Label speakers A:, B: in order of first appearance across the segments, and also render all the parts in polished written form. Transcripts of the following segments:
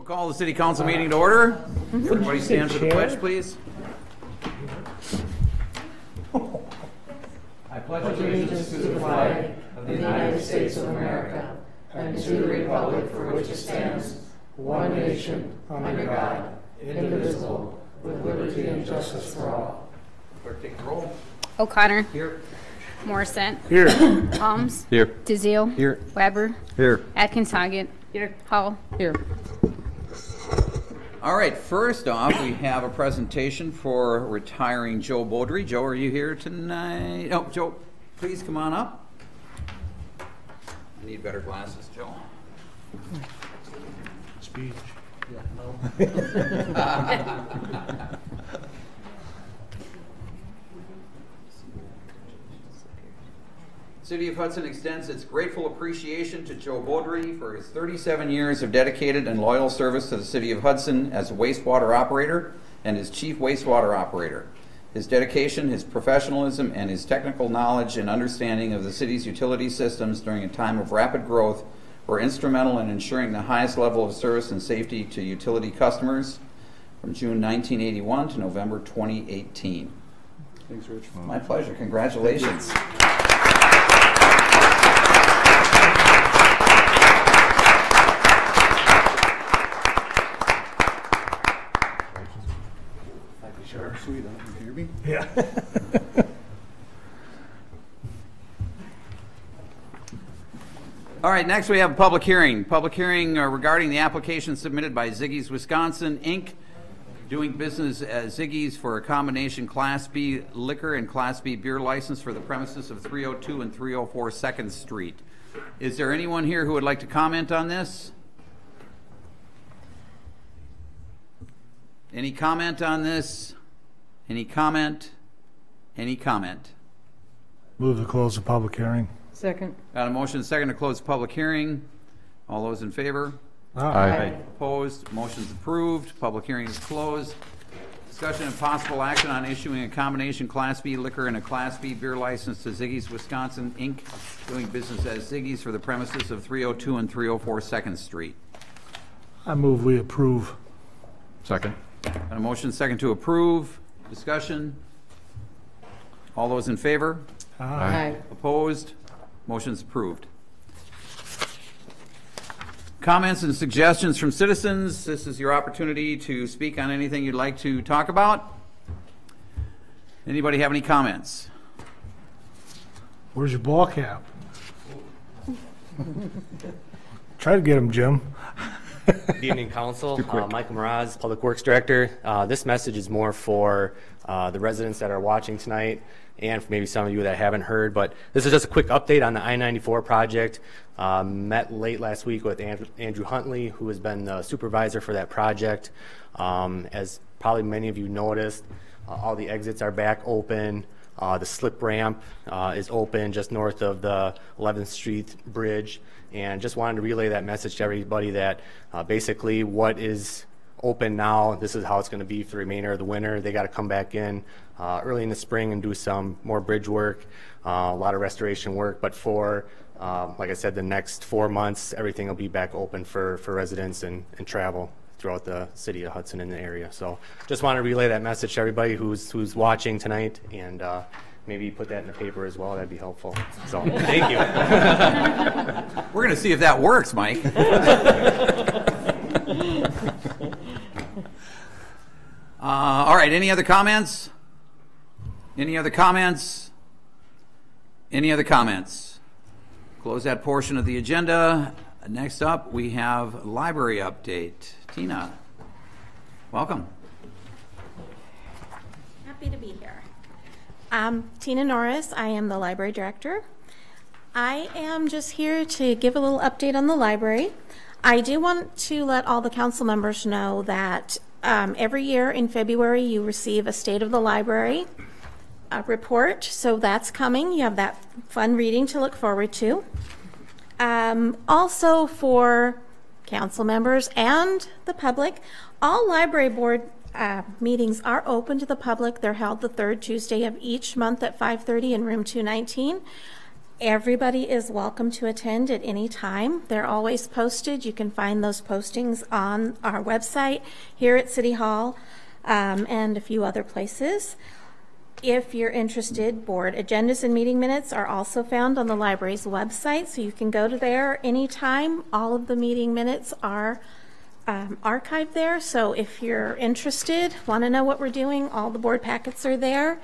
A: call the City Council meeting to order. Everybody stand for the pledge, please. I pledge allegiance to the flag of the United States of America and to the republic for which it stands, one nation, under God, indivisible, with liberty and justice for all. Clerk, take the roll.
B: O'Connor.
A: Here.
B: Morrison.
C: Here.
B: Holmes.
C: Here.
B: DeZiel.
C: Here.
B: Weber.
C: Here.
B: Atkins Hoggett. Here. Hall. Here.
A: All right, first off, we have a presentation for retiring Joe Beaudry. Joe, are you here tonight? Oh, Joe, please come on up. I need better glasses, Joe.
C: Speech.
A: Yeah, no. City of Hudson extends its grateful appreciation to Joe Beaudry for his 37 years of dedicated and loyal service to the City of Hudson as a wastewater operator and as chief wastewater operator. His dedication, his professionalism, and his technical knowledge and understanding of the city's utility systems during a time of rapid growth were instrumental in ensuring the highest level of service and safety to utility customers from June 1981 to November 2018.
C: Thanks, Rich.
A: My pleasure. Congratulations.
C: Sweet, huh? You hear me?
D: Yeah.
A: All right, next we have a public hearing. Public hearing regarding the application submitted by Ziggy's Wisconsin, Inc., doing business as Ziggy's for a combination Class B liquor and Class B beer license for the premises of 302 and 304 2nd Street. Is there anyone here who would like to comment on this? Any comment on this? Any comment? Any comment?
D: Move to close the public hearing.
E: Second.
A: Got a motion second to close the public hearing. All those in favor?
C: Aye.
A: Opposed? Motion's approved. Public hearing is closed. Discussion and possible action on issuing a combination Class B liquor and a Class B beer license to Ziggy's Wisconsin, Inc., doing business as Ziggy's for the premises of 302 and 304 2nd Street.
D: I move we approve.
C: Second.
A: Got a motion second to approve. Discussion. All those in favor?
E: Aye.
A: Opposed? Motion's approved. Comments and suggestions from citizens. This is your opportunity to speak on anything you'd like to talk about. Anybody have any comments?
D: Where's your ball cap? Try to get him, Jim.
F: Good evening, Council. Michael Mraz, Public Works Director. This message is more for the residents that are watching tonight and for maybe some of you that haven't heard, but this is just a quick update on the I-94 project. Met late last week with Andrew Huntley, who has been the supervisor for that project. As probably many of you noticed, all the exits are back open. The slip ramp is open just north of the 11th Street Bridge. And just wanted to relay that message to everybody that basically what is open now, this is how it's going to be for the remainder of the winter. They got to come back in early in the spring and do some more bridge work, a lot of restoration work. But for, like I said, the next 4 months, everything will be back open for residents and travel throughout the city of Hudson in the area. So just want to relay that message to everybody who's watching tonight, and maybe put that in the paper as well. That'd be helpful. So thank you.
A: We're going to see if that works, Mike. All right, any other comments? Any other comments? Any other comments? Close that portion of the agenda. Next up, we have library update. Tina, welcome.
G: Happy to be here. Tina Norris, I am the library director. I am just here to give a little update on the library. I do want to let all the council members know that every year in February you receive a State of the Library report, so that's coming. You have that fun reading to look forward to. Also for council members and the public, all library board meetings are open to the public. They're held the third Tuesday of each month at 5:30 in room 219. Everybody is welcome to attend at any time. They're always posted. You can find those postings on our website here at City Hall and a few other places. If you're interested, board agendas and meeting minutes are also found on the library's website, so you can go to there anytime. All of the meeting minutes are archived there, so if you're interested, want to know what we're doing, all the board packets are there.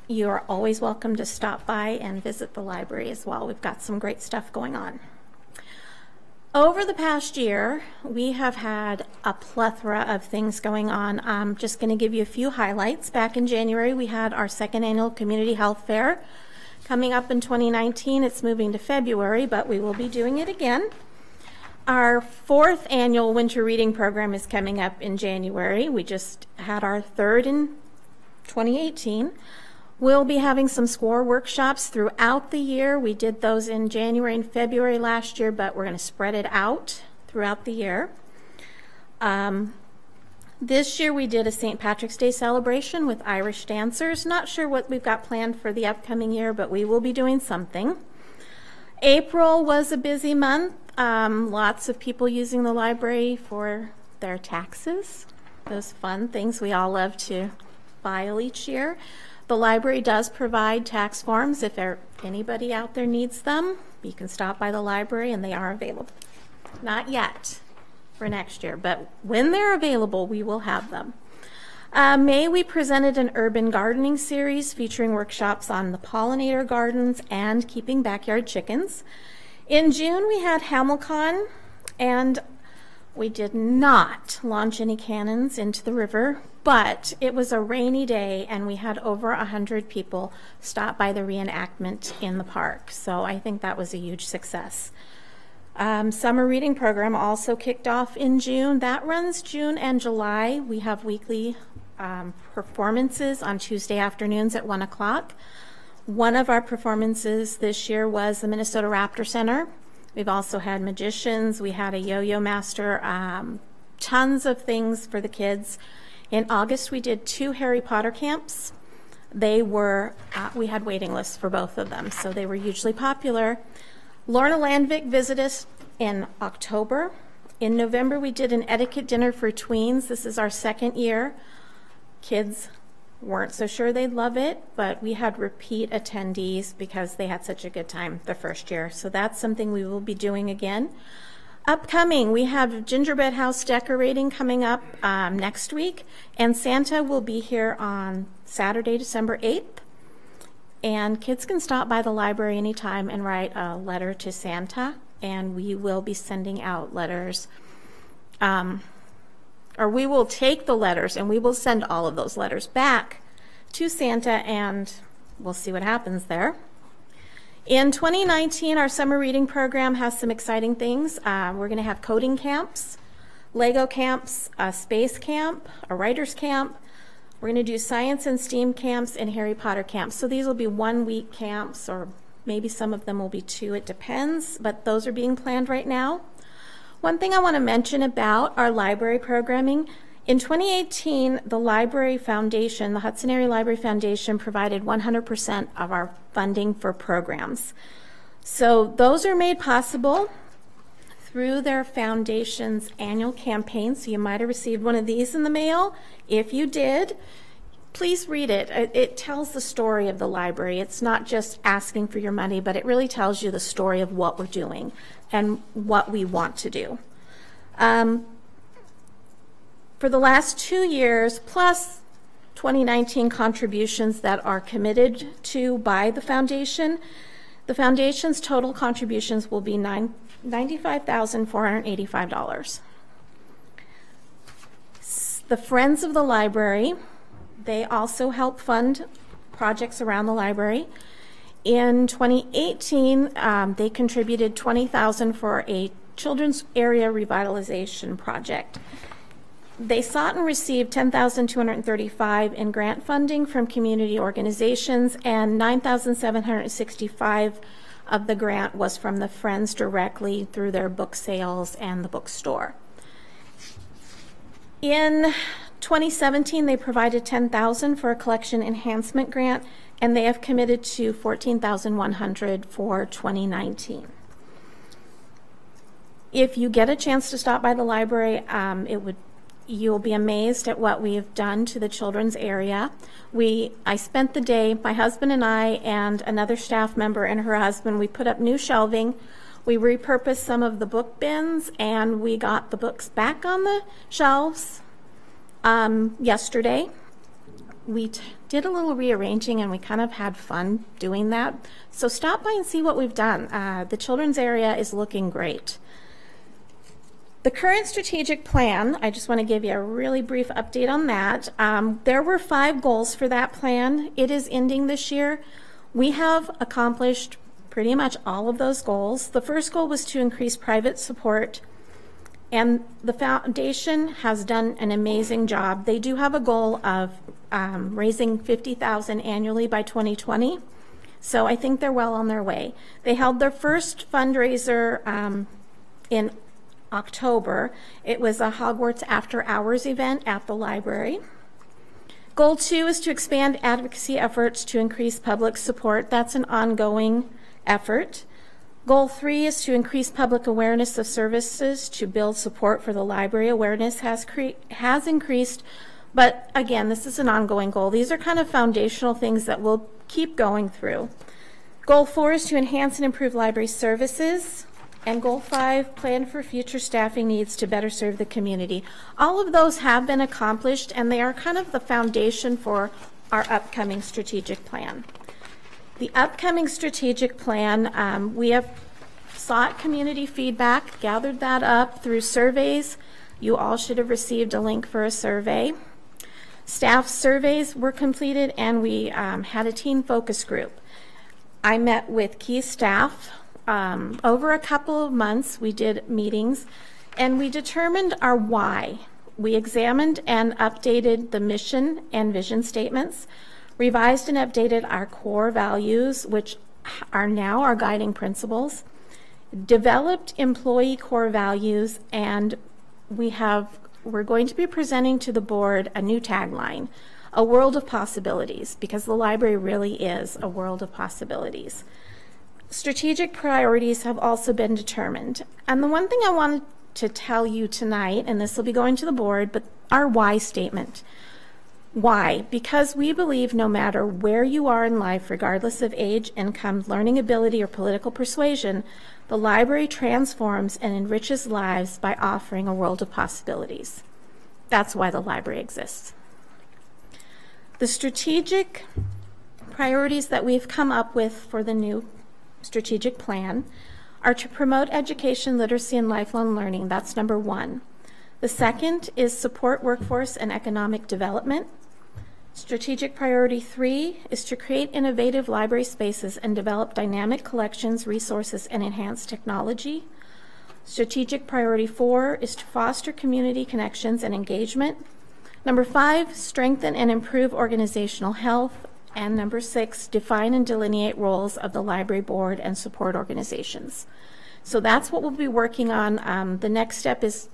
G: You are always welcome to stop by and visit the library as well. We've got some great stuff going on. Over the past year, we have had a plethora of things going on. I'm just going to give you a few highlights. Back in January, we had our second annual Community Health Fair. Coming up in 2019, it's moving to February, but we will be doing it again. Our fourth annual winter reading program is coming up in January. We just had our third in 2018. We'll be having some SCORE workshops throughout the year. We did those in January and February last year, but we're going to spread it out throughout the year. This year we did a St. Patrick's Day celebration with Irish dancers. Not sure what we've got planned for the upcoming year, but we will be doing something. April was a busy month. Lots of people using the library for their taxes. Those fun things we all love to file each year. The library does provide tax forms. If anybody out there needs them, you can stop by the library and they are available. Not yet for next year, but when they're available, we will have them. May, we presented an urban gardening series featuring workshops on the pollinator gardens and keeping backyard chickens. In June, we had HamilCon, and we did not launch any cannons into the river, but it was a rainy day and we had over 100 people stop by the reenactment in the park. So I think that was a huge success. Summer reading program also kicked off in June. That runs June and July. We have weekly performances on Tuesday afternoons at 1 o'clock. One of our performances this year was the Minnesota Raptor Center. We've also had magicians. We had a yo-yo master, tons of things for the kids. In August, we did 2 Harry Potter camps. They were, we had waiting lists for both of them, so they were hugely popular. Lorna Landvik visited us in October. In November, we did an etiquette dinner for tweens. This is our second year. Kids weren't so sure they'd love it, but we had repeat attendees because they had such a good time the first year. So that's something we will be doing again. Upcoming, we have gingerbread house decorating coming up next week, and Santa will be here on Saturday, December 8th. And kids can stop by the library anytime and write a letter to Santa, and we will be sending out letters. Or we will take the letters and we will send all of those letters back to Santa, and we'll see what happens there. In 2019, our summer reading program has some exciting things. We're going to have coding camps, Lego camps, a space camp, a writer's camp. We're going to do science and STEAM camps and Harry Potter camps. So these will be 1-week camps, or maybe some of them will be 2. It depends, but those are being planned right now. One thing I want to mention about our library programming, in 2018, the Library Foundation, the Hudson Area Library Foundation, provided 100% of our funding for programs. So those are made possible through their foundation's annual campaign. So you might have received one of these in the mail. If you did, please read it. It tells the story of the library. It's not just asking for your money, but it really tells you the story of what we're doing and what we want to do. For the last 2 years, plus 2019 contributions that are committed to by the foundation's total contributions will be $95,485. The Friends of the Library, they also help fund projects around the library. In 2018, they contributed $20,000 for a children's area revitalization project. They sought and received $10,235 in grant funding from community organizations, and $9,765 of the grant was from the Friends directly through their book sales and the bookstore. In 2017, they provided $10,000 for a collection enhancement grant. and they have committed to $14,100 for 2019. If you get a chance to stop by the library, you'll be amazed at what we have done to the children's area. I spent the day, my husband and I and another staff member and her husband, we put up new shelving. We repurposed some of the book bins, and we got the books back on the shelves yesterday. We did a little rearranging, and we kind of had fun doing that. So stop by and see what we've done. The children's area is looking great. The current strategic plan, I just want to give you a really brief update on that. There were 5 goals for that plan. It is ending this year. We have accomplished pretty much all of those goals. The first goal was to increase private support, and the foundation has done an amazing job. They do have a goal of raising $50,000 annually by 2020, so I think they're well on their way. They held their first fundraiser in October. It was a Hogwarts After Hours event at the library. Goal 2 is to expand advocacy efforts to increase public support. That's an ongoing effort. Goal 3 is to increase public awareness of services to build support for the library. Awareness has increased, but again, this is an ongoing goal. These are kind of foundational things that we'll keep going through. Goal 4 is to enhance and improve library services. And Goal 5, plan for future staffing needs to better serve the community. All of those have been accomplished, and they are kind of the foundation for our upcoming strategic plan. The upcoming strategic plan, we have sought community feedback, gathered that up through surveys. You all should have received a link for a survey. Staff surveys were completed, and we had a teen focus group. I met with key staff. Over a couple of months, we did meetings, and we determined our why. We examined and updated the mission and vision statements, revised and updated our core values, which are now our guiding principles, developed employee core values, and we're going to be presenting to the board a new tagline, a world of possibilities, because the library really is a world of possibilities. Strategic priorities have also been determined. And the one thing I wanted to tell you tonight, and this will be going to the board, but our why statement. Why? Because we believe no matter where you are in life, regardless of age, income, learning ability, or political persuasion, the library transforms and enriches lives by offering a world of possibilities. That's why the library exists. The strategic priorities that we've come up with for the new strategic plan are to promote education, literacy, and lifelong learning. That's number 1. The second is support workforce and economic development. Strategic priority 3 is to create innovative library spaces and develop dynamic collections, resources, and enhance technology. Strategic priority 4 is to foster community connections and engagement. Number 5, strengthen and improve organizational health. And number 6, define and delineate roles of the library board and support organizations. So that's what we'll be working on. The next step is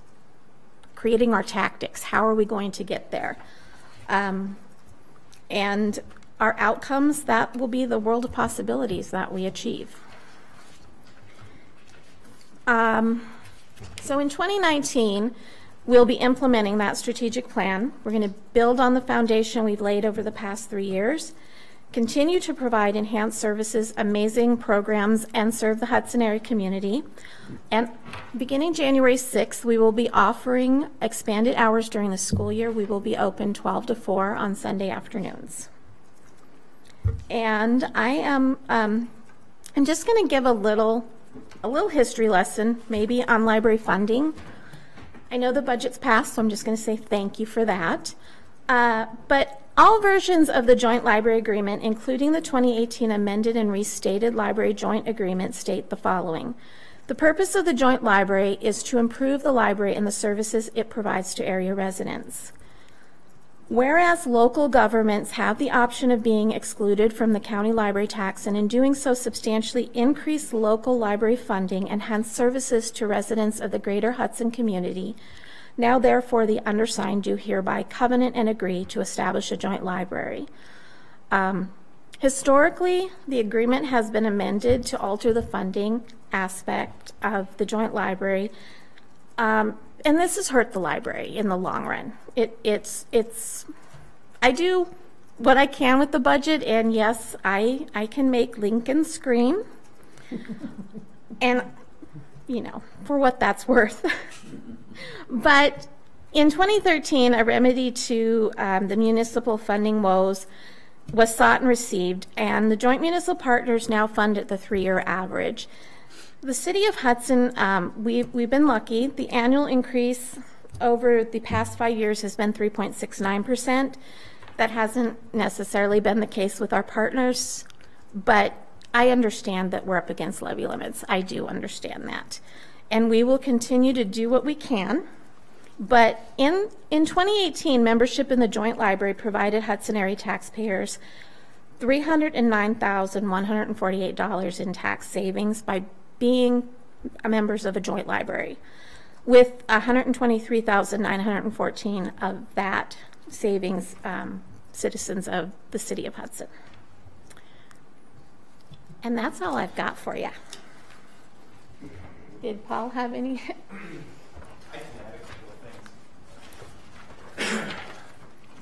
G: creating our tactics. How are we going to get there? And our outcomes, that will be the world of possibilities that we achieve. So in 2019, we'll be implementing that strategic plan. We're going to build on the foundation we've laid over the past 3 years, continue to provide enhanced services, amazing programs, and serve the Hudson area community. And beginning January 6th, we will be offering expanded hours during the school year. We will be open 12 to 4 on Sunday afternoons. And I'm just going to give a little history lesson, maybe on library funding. I know the budget's passed, so I'm just going to say thank you for that. But all versions of the Joint Library Agreement, including the 2018 amended and restated Library Joint Agreement, state the following. The purpose of the Joint Library is to improve the library and the services it provides to area residents. Whereas local governments have the option of being excluded from the county library tax, and in doing so substantially increase local library funding and hence services to residents of the greater Hudson community, now therefore the undersigned do hereby covenant and agree to establish a joint library. Historically, the agreement has been amended to alter the funding aspect of the joint library, and this has hurt the library in the long run. I do what I can with the budget, and yes, I can make Lincoln scream, and you know, for what that's worth. But in 2013, a remedy to the municipal funding woes was sought and received, and the joint municipal partners now fund at the 3-year average. The City of Hudson, we've been lucky. The annual increase over the past 5 years has been 3.69%. That hasn't necessarily been the case with our partners, but I understand that we're up against levy limits. I do understand that. And we will continue to do what we can. But in 2018, membership in the joint library provided Hudson area taxpayers $309,148 in tax savings by being members of a joint library, with $123,914 of that savings citizens of the City of Hudson. And that's all I've got for you. Did Paul have any?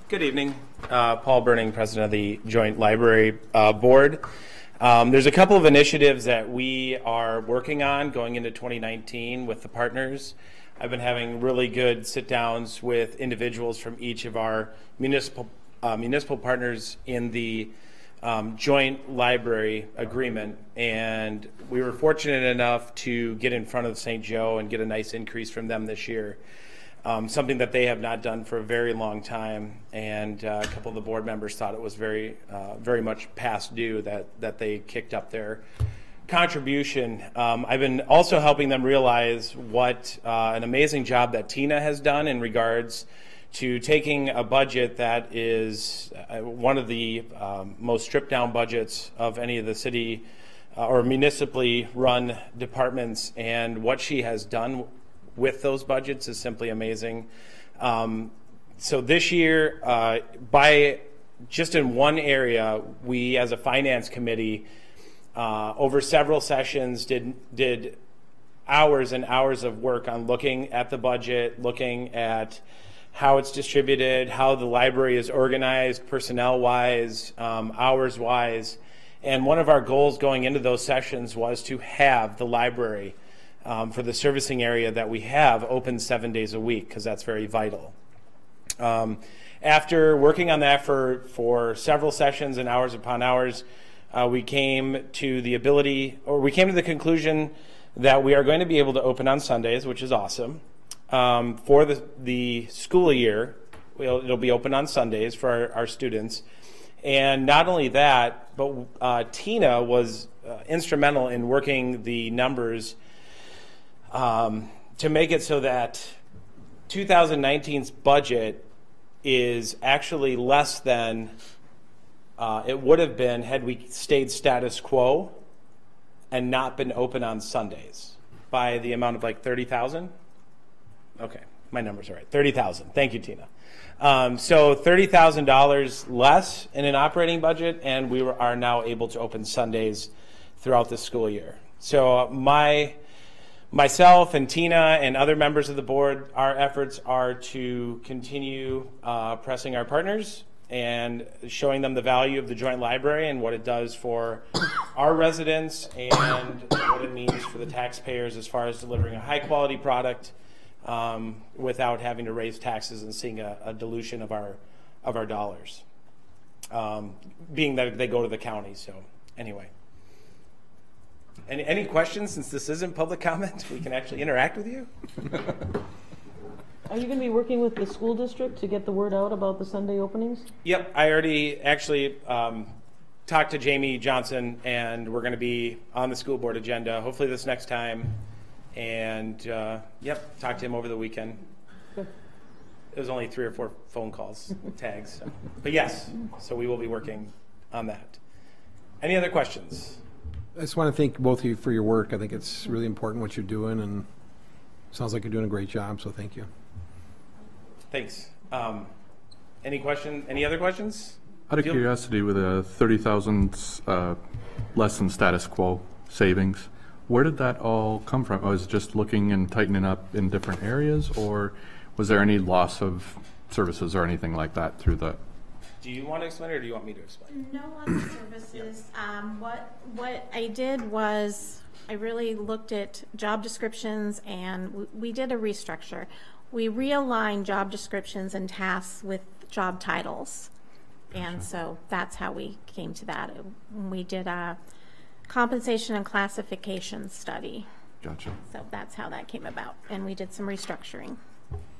E: Good evening. Paul Burning, President of the Joint Library Board. There's a couple of initiatives that we are working on going into 2019 with the partners. I've been having really good sit-downs with individuals from each of our municipal partners in the joint library agreement, and we were fortunate enough to get in front of St. Joe and get a nice increase from them this year. Something that they have not done for a very long time, and a couple of the board members thought it was very much past due that they kicked up their contribution. I've been also helping them realize what an amazing job that Tina has done in regards to taking a budget that is one of the most stripped down budgets of any of the city or municipally run departments, and what she has done with those budgets is simply amazing. So this year, by just in one area, we as a finance committee, over several sessions, did hours and hours of work on looking at the budget, looking at how it's distributed, how the library is organized, personnel-wise, hours-wise. And one of our goals going into those sessions was to have the library for the servicing area that we have open 7 days a week, because that's very vital. After working on that for several sessions and hours upon hours, we came to the conclusion that we are going to be able to open on Sundays, which is awesome. For the school year, it'll be open on Sundays for our students. And not only that, but Tina was instrumental in working the numbers to make it so that 2019's budget is actually less than it would have been had we stayed status quo and not been open on Sundays, by the amount of like $30,000. Okay, my numbers are right. 30,000. Thank you, Tina. So $30,000 less in an operating budget, and we are now able to open Sundays throughout the school year. So myself and Tina and other members of the board, our efforts are to continue pressing our partners and showing them the value of the joint library and what it does for our residents and what it means for the taxpayers as far as delivering a high quality product without having to raise taxes and seeing a dilution of our dollars, being that they go to the county. So anyway. Any questions? Since this isn't public comment, we can actually interact with you.
H: Are you going to be working with the school district to get the word out about the Sunday openings?
E: Yep, I already actually talked to Jamie Johnson, and we're going to be on the school board agenda hopefully this next time. And yep, talked to him over the weekend.
H: Good.
E: It was only 3 or 4 phone calls, tags. So. But yes, so we will be working on that. Any other questions?
I: I just want to thank both of you for your work. I think it's really important what you're doing, and it sounds like you're doing a great job, so thank you.
E: Thanks. Any other questions?
C: Out of curiosity, with a 30,000 less than status quo savings, where did that all come from? Was it just looking and tightening up in different areas, or was there any loss of services or anything like that through the?
E: Do you want to explain, or do you want me to explain?
G: No other services. What I did was I really looked at job descriptions, and we did a restructure. We realigned job descriptions and tasks with job titles. And so that's how we came to that. We did a compensation and classification study.
C: Gotcha.
G: So that's how that came about. And we did some restructuring.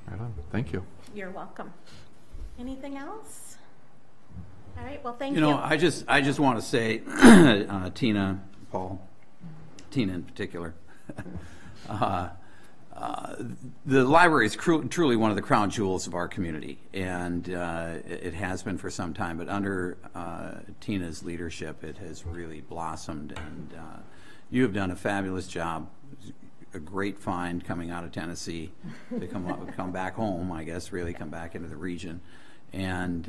C: Right on. Thank you.
G: You're welcome. Anything else? All right, well, thank you.
A: You know, I just want to say, Tina, Paul, Tina in particular, the library is truly one of the crown jewels of our community, and it has been for some time, but under Tina's leadership, it has really blossomed, and you have done a fabulous job. A great find coming out of Tennessee to come back home, I guess, really come back into the region. And,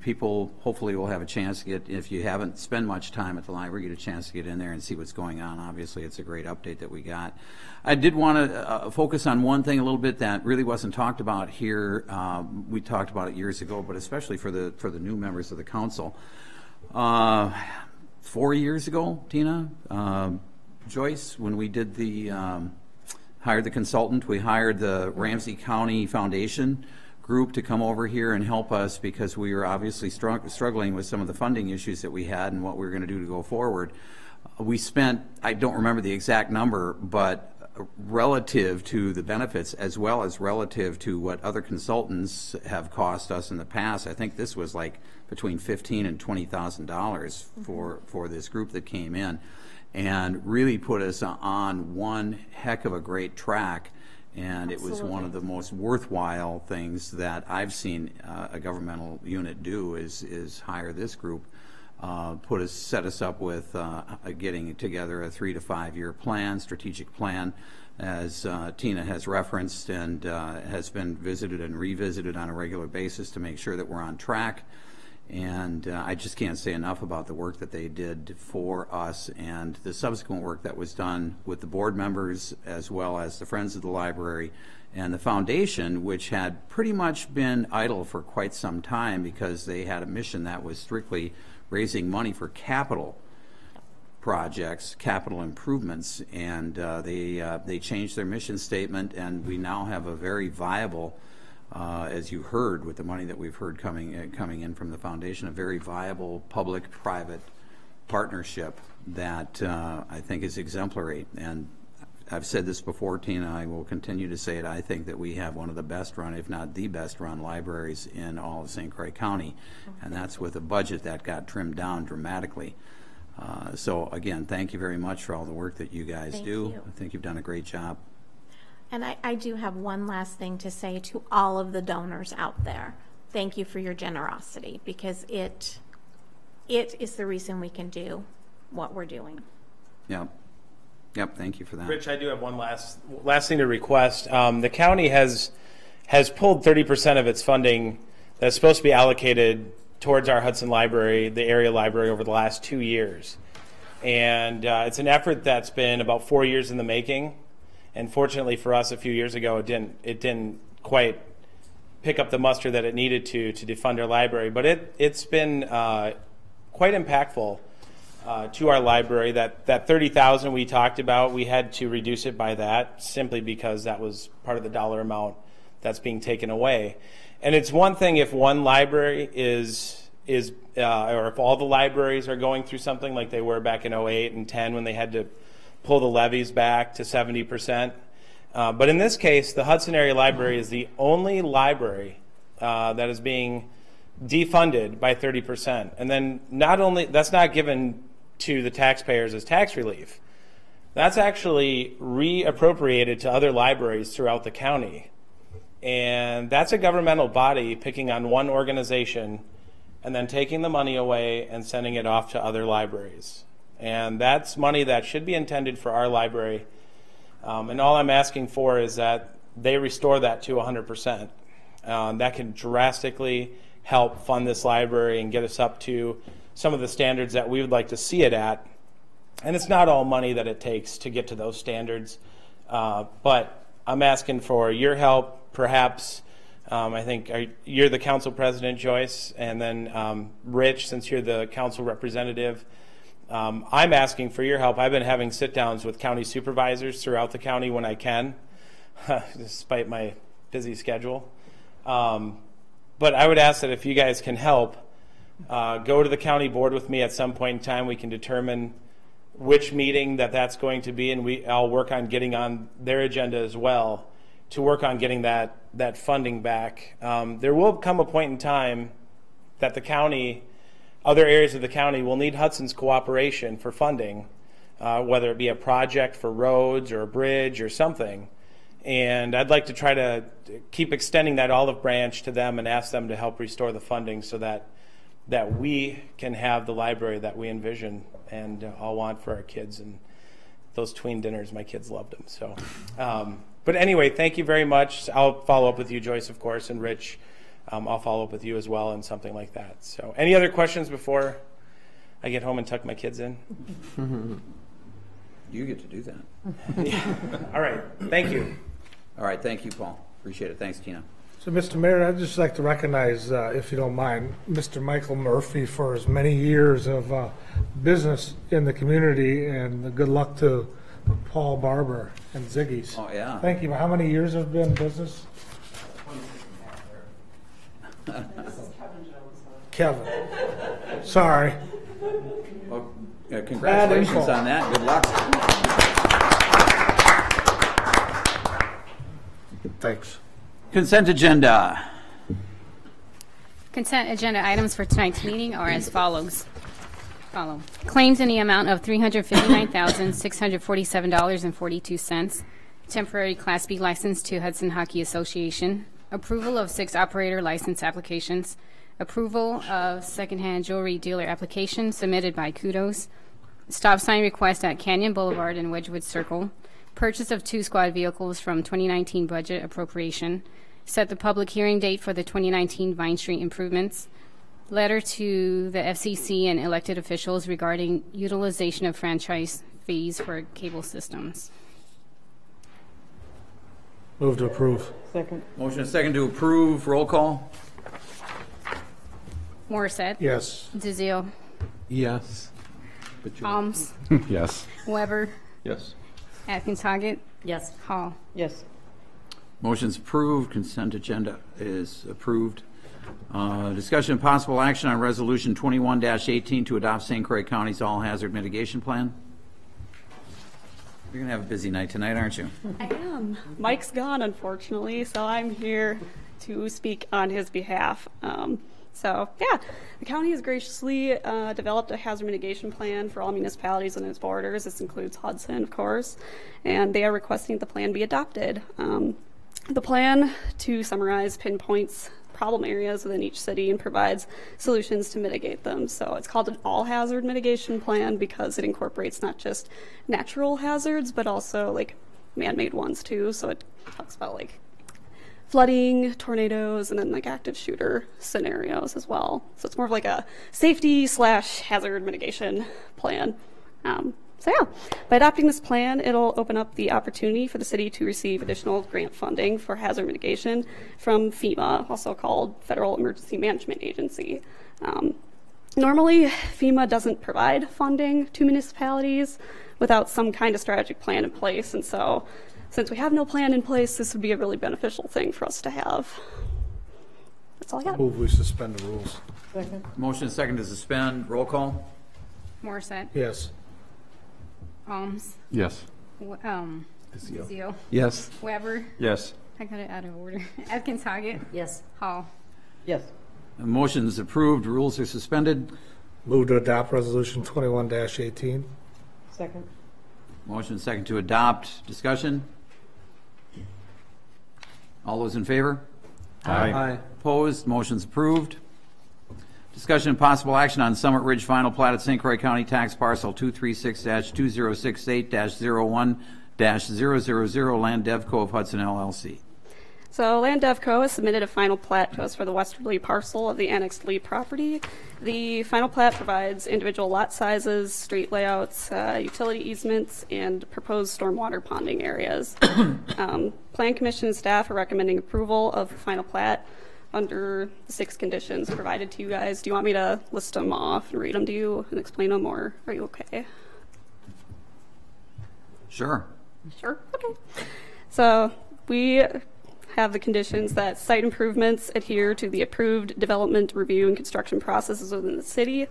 A: people hopefully will have a chance to get, if you haven't spent much time at the library, get a chance to get in there and see what's going on. Obviously, it's a great update that we got. I did want to focus on one thing a little bit that really wasn't talked about here. We talked about it years ago, but especially for the new members of the council. 4 years ago, Tina, Joyce, when we did hired the consultant, we hired the Ramsey County Foundation group to come over here and help us because we were obviously struggling with some of the funding issues that we had and what we were going to do to go forward. We spent, I don't remember the exact number, but relative to the benefits as well as relative to what other consultants have cost us in the past, I think this was like between $15,000 and $20,000 for this group that came in and really put us on one heck of a great track. And Absolutely. It was one of the most worthwhile things that I've seen a governmental unit do is hire this group, set us up with getting together a 3 to 5 year plan, strategic plan, as Tina has referenced and has been visited and revisited on a regular basis to make sure that we're on track. And I just can't say enough about the work that they did for us and the subsequent work that was done with the board members as well as the Friends of the Library and the foundation, which had pretty much been idle for quite some time because they had a mission that was strictly raising money for capital projects, capital improvements, and they changed their mission statement, and we now have a very viable as you heard with the money that we've heard coming in from the foundation, a very viable public-private partnership that I think is exemplary. And I've said this before, Tina, I will continue to say it. I think that we have one of the best run, if not the best run, libraries in all of St. Croix County. And that's with a budget that got trimmed down dramatically. So again, thank you very much for all the work that you guys do. I think you've done a great job.
G: And I do have one last thing to say to all of the donors out there. Thank you for your generosity because it is the reason we can do what we're doing.
A: Yep. Thank you for that.
E: Rich, I do have one last thing to request. The county has pulled 30% of its funding that's supposed to be allocated towards our Hudson Library, the area library, over the last 2 years. And it's an effort that's been about 4 years in the making. And fortunately for us, a few years ago, it didn't quite pick up the muster that it needed to defund our library. But it's been quite impactful to our library. That $30,000 we talked about, we had to reduce it by that simply because that was part of the dollar amount that's being taken away. And it's one thing if one library is or if all the libraries are going through something like they were back in 08 and 10 when they had to pull the levies back to 70%. But in this case, the Hudson Area Library is the only library that is being defunded by 30%. And then that's not given to the taxpayers as tax relief. That's actually reappropriated to other libraries throughout the county. And that's a governmental body picking on one organization and then taking the money away and sending it off to other libraries. And that's money that should be intended for our library. And all I'm asking for is that they restore that to 100%. That can drastically help fund this library and get us up to some of the standards that we would like to see it at. And it's not all money that it takes to get to those standards, but I'm asking for your help, perhaps. I think you're the council president, Joyce, and then Rich, since you're the council representative. I'm asking for your help. I've been having sit-downs with county supervisors throughout the county when I can, despite my busy schedule. But I would ask that if you guys can help, go to the county board with me at some point in time. We can determine which meeting that's going to be, and I'll work on getting on their agenda as well to work on getting that funding back. There will come a point in time that the county, other areas of the county, will need Hudson's cooperation for funding, whether it be a project for roads or a bridge or something. And I'd like to try to keep extending that olive branch to them and ask them to help restore the funding so that we can have the library that we envision and all want for our kids. And those tween dinners, my kids loved them. So, but anyway, thank you very much. I'll follow up with you, Joyce, of course, and Rich. I'll follow up with you as well and something like that. So any other questions before I get home and tuck my kids in?
A: You get to do that.
E: Yeah. All right. Thank you.
A: All right. Thank you, Paul. Appreciate it. Thanks, Tina.
D: So, Mr. Mayor, I'd just like to recognize, if you don't mind, Mr. Michael Murphy for his many years of business in the community, and good luck to Paul Barber and Ziggy's.
A: Oh, yeah.
D: Thank you. How many years have been in business? Kevin. Sorry.
A: Well, congratulations on that. Good luck.
D: Thanks.
A: Consent agenda.
B: Consent agenda items for tonight's meeting are as follows. Claims in the amount of $359,647.42. Temporary Class B license to Hudson Hockey Association. Approval of 6 operator license applications. Approval of secondhand jewelry dealer application submitted by Kudos. Stop sign request at Canyon Boulevard and Wedgewood Circle. Purchase of 2 squad vehicles from 2019 budget appropriation. Set the public hearing date for the 2019 Vine Street improvements. Letter to the FCC and elected officials regarding utilization of franchise fees for cable systems.
D: Move to approve.
H: Second.
A: Motion and second to approve. Roll call.
B: Morissette.
D: Yes.
B: DeZio.
I: Yes.
B: Alms.
C: Yes.
B: Weber.
C: Yes.
B: Atkins Hoggett.
H: Yes.
B: Hall.
H: Yes.
A: Motion's approved. Consent agenda is approved. Discussion and possible action on Resolution 21-18 to adopt St. Croix County's all-hazard mitigation plan. You're going to have a busy night tonight, aren't you?
J: I am. Mike's gone, unfortunately, so I'm here to speak on his behalf. So, yeah, the county has graciously developed a hazard mitigation plan for all municipalities within its borders. This includes Hudson, of course, and they are requesting the plan be adopted. The plan, to summarize, pinpoints problem areas within each city and provides solutions to mitigate them. So it's called an all-hazard mitigation plan because it incorporates not just natural hazards, but also like man-made ones too. So it talks about like flooding, tornadoes, and then like active shooter scenarios as well. So it's more of like a safety/hazard mitigation plan. So yeah, by adopting this plan, it'll open up the opportunity for the city to receive additional grant funding for hazard mitigation from FEMA, also called Federal Emergency Management Agency. Normally, FEMA doesn't provide funding to municipalities without some kind of strategic plan in place, and so since we have no plan in place, this would be a really beneficial thing for us to have. That's all I got.
D: Move we suspend the rules.
H: Second.
A: Motion and second to suspend. Roll call.
B: Morissette.
D: Yes.
B: Alms.
C: Yes.
B: DeZio.
I: Yes.
B: Weber.
C: Yes.
B: I got it out of order. Atkins Hoggett.
H: Yes.
B: Hall.
H: Yes.
A: The motion is approved. Rules are suspended.
D: Move to adopt Resolution 21-18.
H: Second.
A: Motion and second to adopt. Discussion. All those in favor?
C: Aye.
A: Opposed? Motion's approved. Discussion and possible action on Summit Ridge final plat at St. Croix County Tax Parcel 236-2068-01-000 Land Devco of Hudson LLC.
J: So Land DevCo has submitted a final plat to us for the westerly parcel of the annexed Lee property. The final plat provides individual lot sizes, street layouts, utility easements, and proposed stormwater ponding areas. Plan Commission and staff are recommending approval of the final plat under the 6 conditions provided to you guys. Do you want me to list them off and read them to you and explain them, or are you okay?
A: Sure.
J: Sure. Okay. So we have the conditions that site improvements adhere to the approved development, review, and construction processes within the city,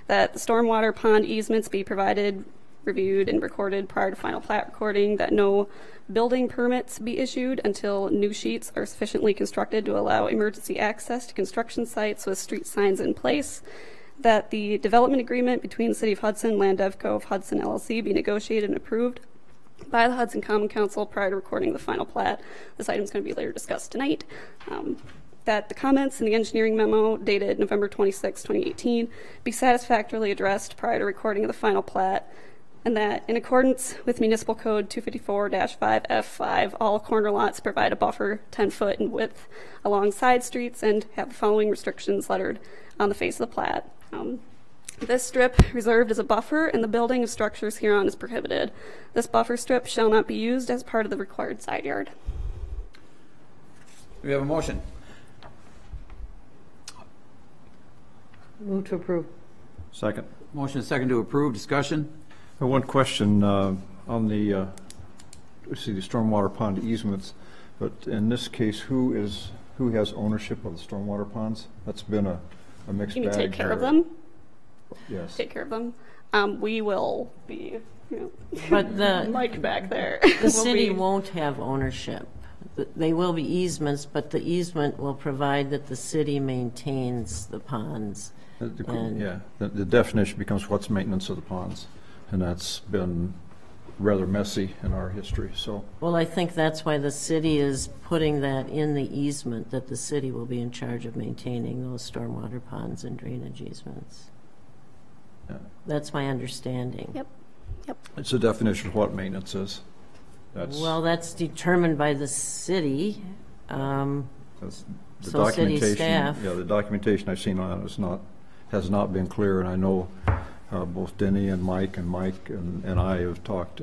J: that the stormwater pond easements be provided, reviewed, and recorded prior to final plat recording, that no building permits be issued until new sheets are sufficiently constructed to allow emergency access to construction sites with street signs in place, that the development agreement between the City of Hudson, Land DevCo of Hudson LLC be negotiated and approved by the Hudson Common Council prior to recording the final plat. This item is going to be later discussed tonight. That the comments in the engineering memo dated November 26, 2018 be satisfactorily addressed prior to recording of the final plat, and that in accordance with Municipal Code 254-5F5, all corner lots provide a buffer 10 foot in width along side streets and have the following restrictions lettered on the face of the plat. This strip reserved as a buffer, and the building of structures hereon is prohibited. This buffer strip shall not be used as part of the required side yard.
A: Do we have a motion?
H: Move to approve.
I: Second.
A: Motion is second to approve. Discussion?
K: One question on the we see the stormwater pond easements, but in this case, who has ownership of the stormwater ponds? That's been a mixed bag.
J: You mean take care of them?
K: Yes.
J: Take care of them. We will be,
L: but the
J: Mike back there.
L: The city won't have ownership. They will be easements, but the easement will provide that the city maintains the ponds.
K: The definition becomes what's maintenance of the ponds, and that's been rather messy in our history. So,
L: well, I think that's why the city is putting that in the easement, that the city will be in charge of maintaining those stormwater ponds and drainage easements. Yeah. That's my understanding.
J: Yep.
K: It's a definition of what maintenance is.
L: That's determined by the city.
K: That's the
L: so city staff.
K: Yeah, the documentation I've seen on it has not been clear, and I know both Denny and Mike and I have talked,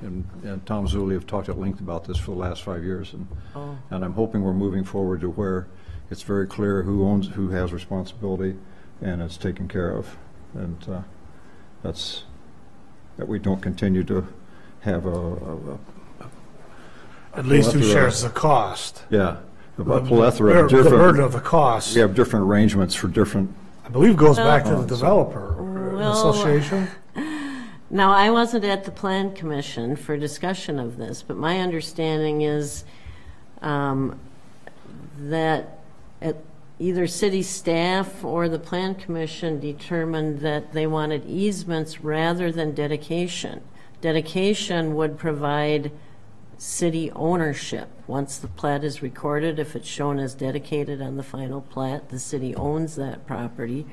K: and Tom Zulli have talked at length about this for the last 5 years, and I'm hoping we're moving forward to where it's very clear who has responsibility, and it's taken care of, and that we don't continue to have
D: at least who shares the cost.
K: Yeah, but plethora of
D: the burden of the cost.
K: We have different arrangements for different.
D: I believe goes back to the developer association.
L: Now, I wasn't at the Plan Commission for discussion of this, but my understanding is that either city staff or the Plan Commission determined that they wanted easements rather than dedication. Dedication would provide city ownership. Once the plat is recorded, if it's shown as dedicated on the final plat, the city owns that property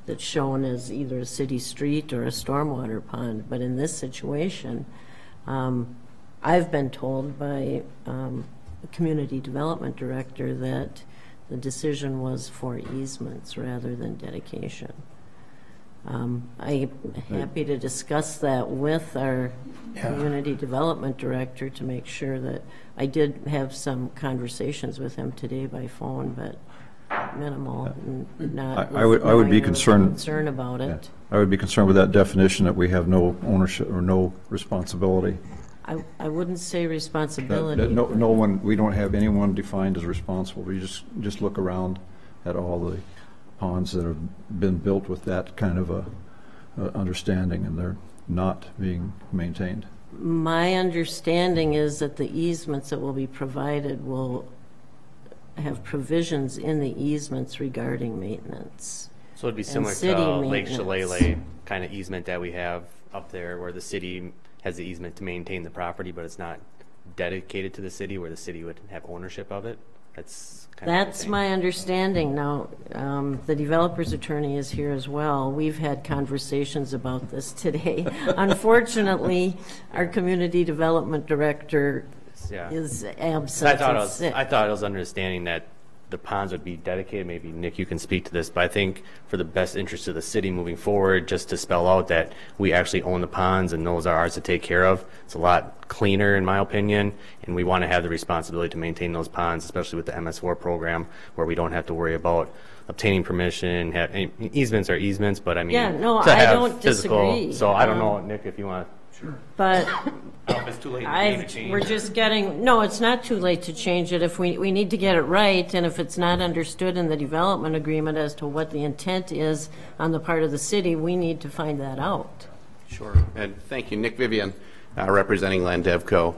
L: that's shown as either a city street or a stormwater pond. But in this situation, I've been told by the community development director that the decision was for easements rather than dedication. I'm happy to discuss that with our community development director to make sure that I did have some conversations with him today by phone, but minimal. And not
K: I would be concerned
L: about it.
K: I would be concerned with that definition that we have no ownership or no responsibility.
L: I wouldn't say responsibility.
K: That no one, we don't have anyone defined as responsible. We just look around at all the ponds that have been built with that kind of a understanding, and they're not being maintained.
L: My understanding is that the easements that will be provided will have provisions in the easements regarding maintenance.
F: So it'd be similar to Lake Shillelagh kind of easement that we have up there, where the city has the easement to maintain the property, but it's not dedicated to the city, where the city would have ownership of it. That's
L: my understanding. Now, the developer's attorney is here as well. We've had conversations about this today. Unfortunately, our community development director
F: Yeah.
L: is absent and sick.
F: I thought it was understanding that the ponds would be dedicated. Maybe Nick, you can speak to this, but I think for the best interest of the city moving forward, just to spell out that we actually own the ponds and those are ours to take care of. It's a lot cleaner in my opinion, and we want to have the responsibility to maintain those ponds, especially with the MS4 program, where we don't have to worry about obtaining permission. Easements are easements, but I mean,
L: yeah, no,
F: to
L: I
F: have
L: don't
F: physical.
L: disagree.
F: So I don't know, Nick, if you want to. Sure.
L: But
F: I don't know if it's too late to change.
L: we're just getting, no, it's not too late to change it. If we need to get it right, and if it's not understood in the development agreement as to what the intent is on the part of the city, we need to find that out.
M: Sure, and thank you. Nick Vivian, representing Land DevCo.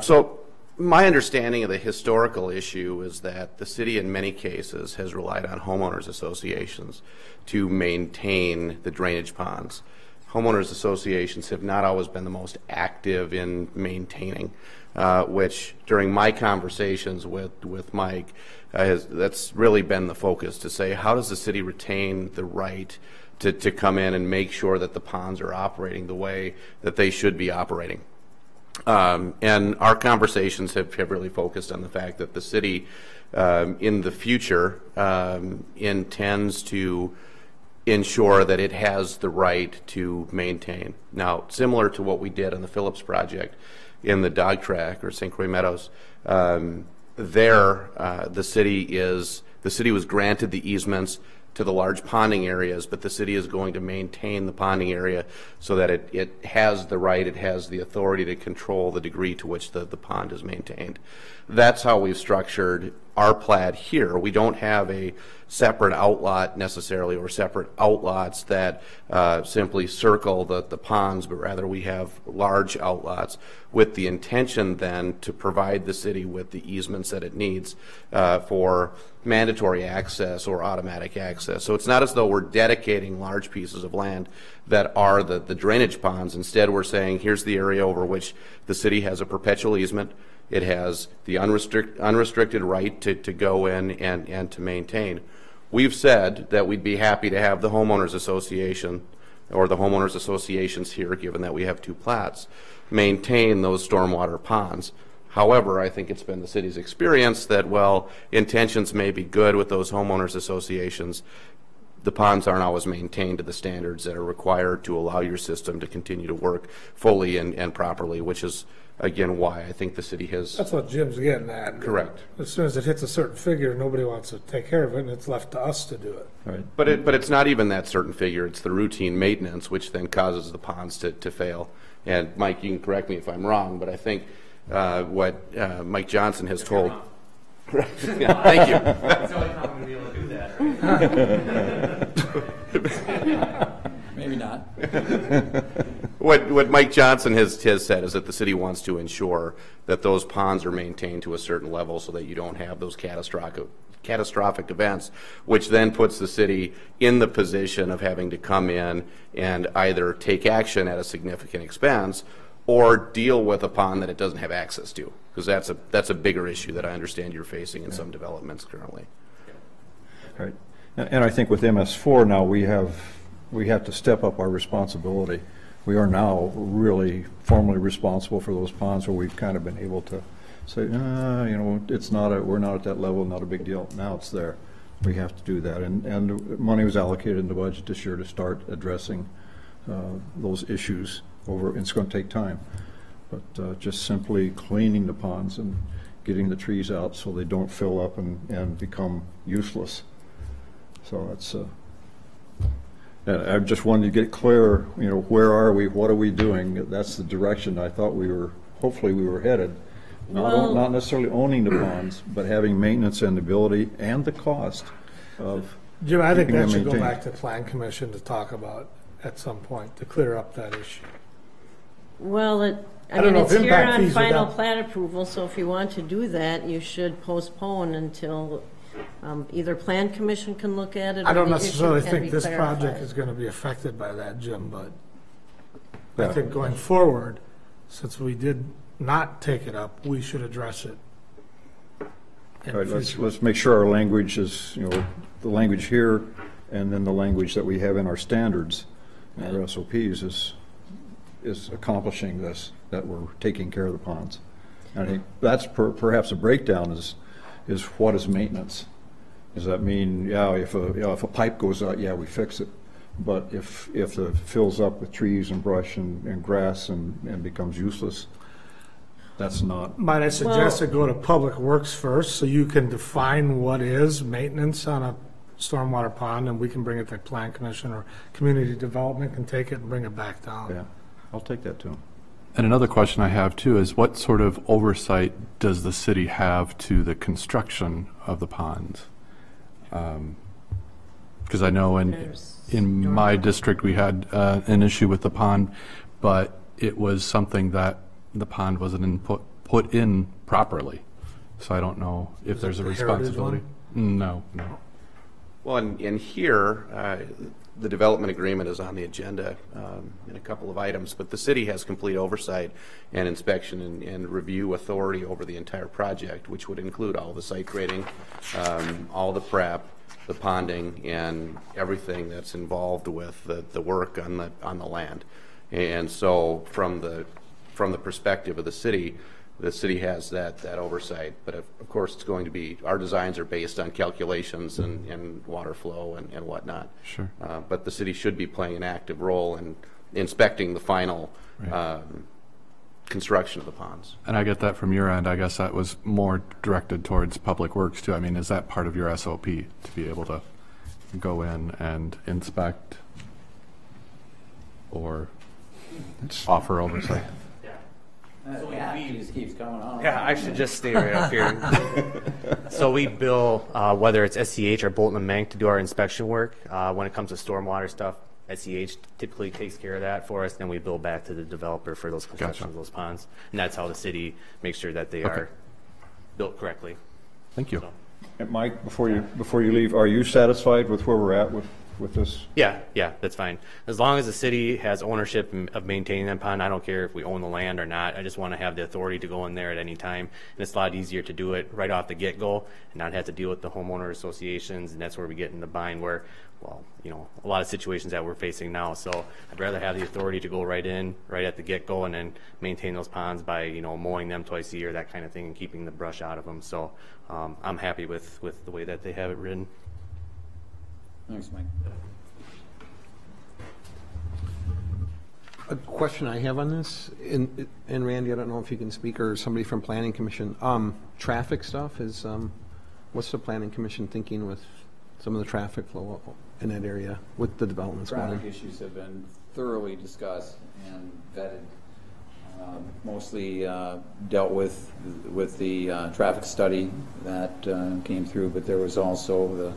M: So my understanding of the historical issue is that the city in many cases has relied on homeowners associations to maintain the drainage ponds. Homeowners associations have not always been the most active in maintaining, which during my conversations with Mike, that's really been the focus, to say how does the city retain the right to come in and make sure that the ponds are operating the way that they should be operating. And our conversations have really focused on the fact that the city in the future intends to ensure that it has the right to maintain. Now, similar to what we did on the Phillips project in the dog track or St. Croix Meadows, the city was granted the easements to the large ponding areas, but the city is going to maintain the ponding area so that it has the right, it has the authority to control the degree to which the pond is maintained. That's how we've structured our plat here. We don't have a separate outlot necessarily, or separate outlots that simply circle the ponds, but rather we have large outlots with the intention then to provide the city with the easements that it needs for mandatory access or automatic access. So it's not as though we're dedicating large pieces of land that are the drainage ponds. Instead, we're saying here's the area over which the city has a perpetual easement. It has the unrestricted right to go in and to maintain. We've said that we'd be happy to have the homeowners association or the homeowners associations here, given that we have two plats, maintain those stormwater ponds. However, I think it's been the city's experience that, well, intentions may be good with those homeowners associations. The ponds aren't always maintained to the standards that are required to allow your system to continue to work fully and properly, which is, again, why I think the city has...
D: That's what Jim's getting at.
M: Correct.
D: As soon as it hits a certain figure, nobody wants to take care of it, and it's left to us to do it.
M: Right. But it's not even that certain figure. It's the routine maintenance, which then causes the ponds to fail. And Mike, you can correct me if I'm wrong, but I think what Mike Johnson has told... Yeah, thank you.
F: That's the only time I'm going to be able to do that.
A: Maybe not.
M: What Mike Johnson has said is that the city wants to ensure that those ponds are maintained to a certain level so that you don't have those catastrophic events, which then puts the city in the position of having to come in and either take action at a significant expense or deal with a pond that it doesn't have access to, because that's a bigger issue that I understand you're facing in some developments currently.
K: Right. And I think with MS4 now we have to step up our responsibility. We are now really formally responsible for those ponds, where we've kind of been able to say, you know, we're not at that level, not a big deal. Now it's there. We have to do that, and money was allocated in the budget this year to start addressing those issues. It's going to take time, but just simply cleaning the ponds and getting the trees out so they don't fill up and become useless. So that's. I just wanted to get clear, you know, where are we, what are we doing? That's the direction I thought hopefully we were headed. Not necessarily owning the ponds, but having maintenance and ability and the cost of
D: Jim, I think that should
K: maintained.
D: go back to Plan Commission to talk about at some point to clear up that issue.
L: Well,
D: I don't know
L: it's
D: if
L: here
D: impact
L: on
D: fees
L: final
D: without-
L: plat approval, so if you want to do that, you should postpone until either Plan Commission can look at it.
D: I
L: or
D: don't
L: the issue
D: necessarily
L: can
D: think
L: be
D: this project
L: clarified.
D: is going to be affected by that, Jim, but
K: Yeah.
D: I think going forward, since we did not take it up, we should address it. in
K: All right,
D: future.
K: let's make sure our language is, you know, the language here and then the language that we have in our standards and our SOPs is accomplishing this, that we're taking care of the ponds. I think that's perhaps a breakdown is what is maintenance? Does that mean, yeah, if a pipe goes out, yeah, we fix it. But if it fills up with trees and brush and grass and becomes useless, that's not.
D: Might I suggest to go to Public Works first, so you can define what is maintenance on a stormwater pond, and we can bring it to Plan Commission or Community Development can take it and bring it back down.
K: Yeah, I'll take that too.
C: And another question I have too is what sort of oversight does the city have to the construction of the ponds? Because I know in my district we had an issue with the pond, but it was something that the pond wasn't put in properly. So I don't know if there's a responsibility. No.
M: Well, and here, the development agreement is on the agenda in a couple of items, but the city has complete oversight and inspection and review authority over the entire project, which would include all the site grading, all the prep, the ponding, and everything that's involved with the work on the land. And so from the perspective of the city has that oversight, but of course it's going to be, our designs are based on calculations and water flow and whatnot.
C: Sure.
M: But the city should be playing an active role in inspecting the final construction of the ponds.
C: And I get that from your end. I guess that was more directed towards Public Works too. I mean, is that part of your SOP to be able to go in and inspect or offer oversight?
A: Just keeps going on.
F: Yeah, I should just stay right up here. So we bill, whether it's SCH or Bolton and Mank to do our inspection work. When it comes to stormwater stuff, SCH typically takes care of that for us. Then we bill back to the developer for those constructions of those ponds. And that's how the city makes sure that they are built correctly.
C: Thank you.
F: So.
K: And Mike, before you leave, are you satisfied with where we're at with this?
F: Yeah, that's fine. As long as the city has ownership of maintaining that pond, I don't care if we own the land or not. I just want to have the authority to go in there at any time. And it's a lot easier to do it right off the get-go and not have to deal with the homeowner associations. And that's where we get in the bind where, well, a lot of situations that we're facing now. So I'd rather have the authority to go right in, right at the get-go, and then maintain those ponds by, mowing them twice a year, that kind of thing, and keeping the brush out of them. So I'm happy with the way that they have it written.
A: Thanks, Mike.
I: A question I have on this, and Randy, I don't know if you can speak, or somebody from Planning Commission. Traffic stuff is, what's the Planning Commission thinking with some of the traffic flow in that area with the developments going on?
A: Traffic issues have been thoroughly discussed and vetted. Mostly dealt with the traffic study that came through, but there was also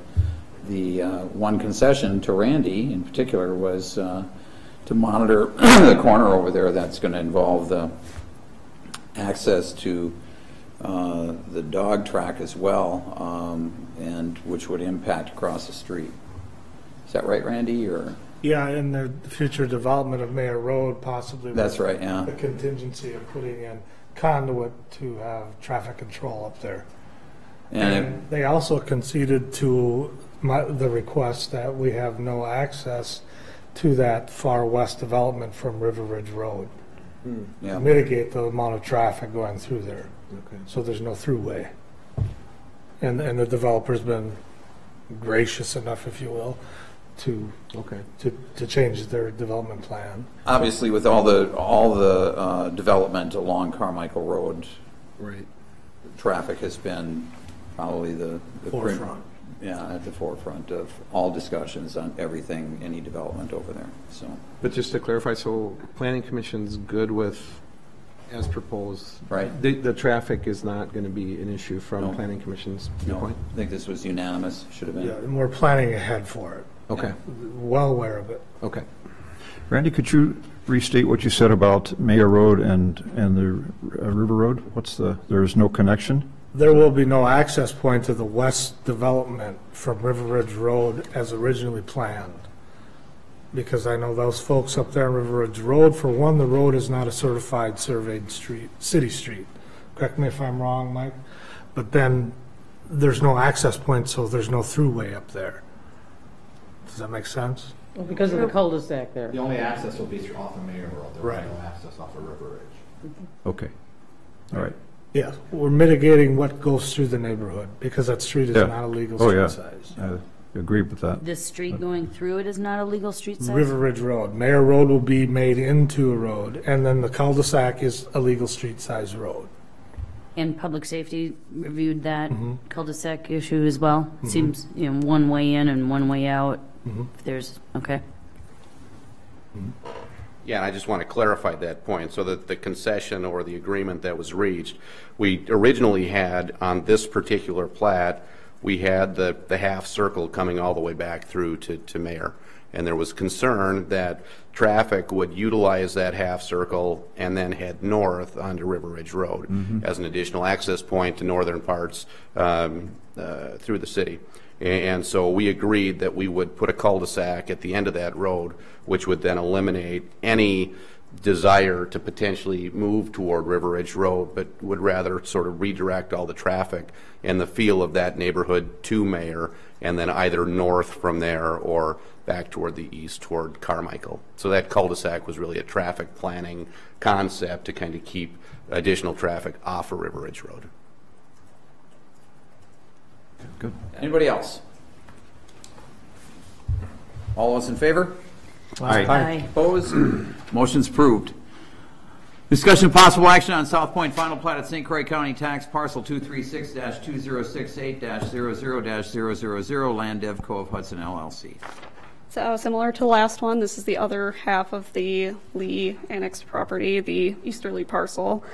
A: the one concession to Randy in particular was to monitor the corner over there. That's going to involve the access to the dog track as well, and which would impact across the street. Is that right, Randy? Or
D: Yeah, and the future development of Mayor Road possibly.
A: That's right, yeah.
D: The contingency of putting in conduit to have traffic control up there. And they also conceded to the request that we have no access to that far west development from River Ridge Road.
A: Yeah.
D: To mitigate the amount of traffic going through there.
I: Okay.
D: So there's no throughway. And the developer's been gracious enough, if you will, to change their development plan.
A: Obviously, with all the development along Carmichael Road,
I: Right.
A: traffic has been probably the
D: Forefront.
A: At the forefront of all discussions on everything, any development over there. So,
I: But just to clarify, so Planning Commission's good with, as proposed?
A: Right.
I: The traffic is not going to be an issue from
A: No.
I: Planning Commission's
A: no,
I: viewpoint?
A: I think this was unanimous. Should have been.
D: Yeah, and we're planning ahead for it.
I: Okay.
D: Well aware of it.
I: Okay.
K: Randy, could you restate what you said about Mayor Road and the River Road? There's no connection?
D: There will be no access point to the west development from River Ridge Road as originally planned. Because I know those folks up there on River Ridge Road, for one, the road is not a certified surveyed city street. Correct me if I'm wrong, Mike. But then there's no access point, so there's no throughway up there. Does that make sense?
H: Well, because of the cul-de-sac there.
N: The only access will be off of Mayor Road. There will
D: Right.
N: be no access off of River Ridge.
K: Okay. All right.
D: Yeah, we're mitigating what goes through the neighborhood, because that street is
K: Yeah.
D: not a legal
K: Oh,
D: street
K: yeah.
D: size.
K: I agree with that.
N: The street going through it is not a legal street size?
D: River Ridge Road, Mayor Road will be made into a road, and then the cul-de-sac is a legal street size road.
N: And public safety reviewed that cul-de-sac issue as well? Seems, one way in and one way out. If there's, okay.
M: Yeah, and I just want to clarify that point, so that the concession or the agreement that was reached, we originally had on this particular plat, we had the half circle coming all the way back through to Mayor. And there was concern that traffic would utilize that half circle and then head north onto River Ridge Road as an additional access point to northern parts through the city. And so we agreed that we would put a cul-de-sac at the end of that road, which would then eliminate any desire to potentially move toward River Ridge Road, but would rather sort of redirect all the traffic and the feel of that neighborhood to Mayor, and then either north from there or back toward the east toward Carmichael. So that cul-de-sac was really a traffic planning concept to kind of keep additional traffic off of River Ridge Road.
A: Good. Anybody else? All those in favor?
N: Aye.
A: Opposed? Motion's approved. Discussion of possible action on South Point final plat at St. Croix County Tax Parcel 236-2068-00-000 Land Dev Co. of Hudson LLC.
J: So similar to the last one, this is the other half of the Lee annexed property, the easterly parcel.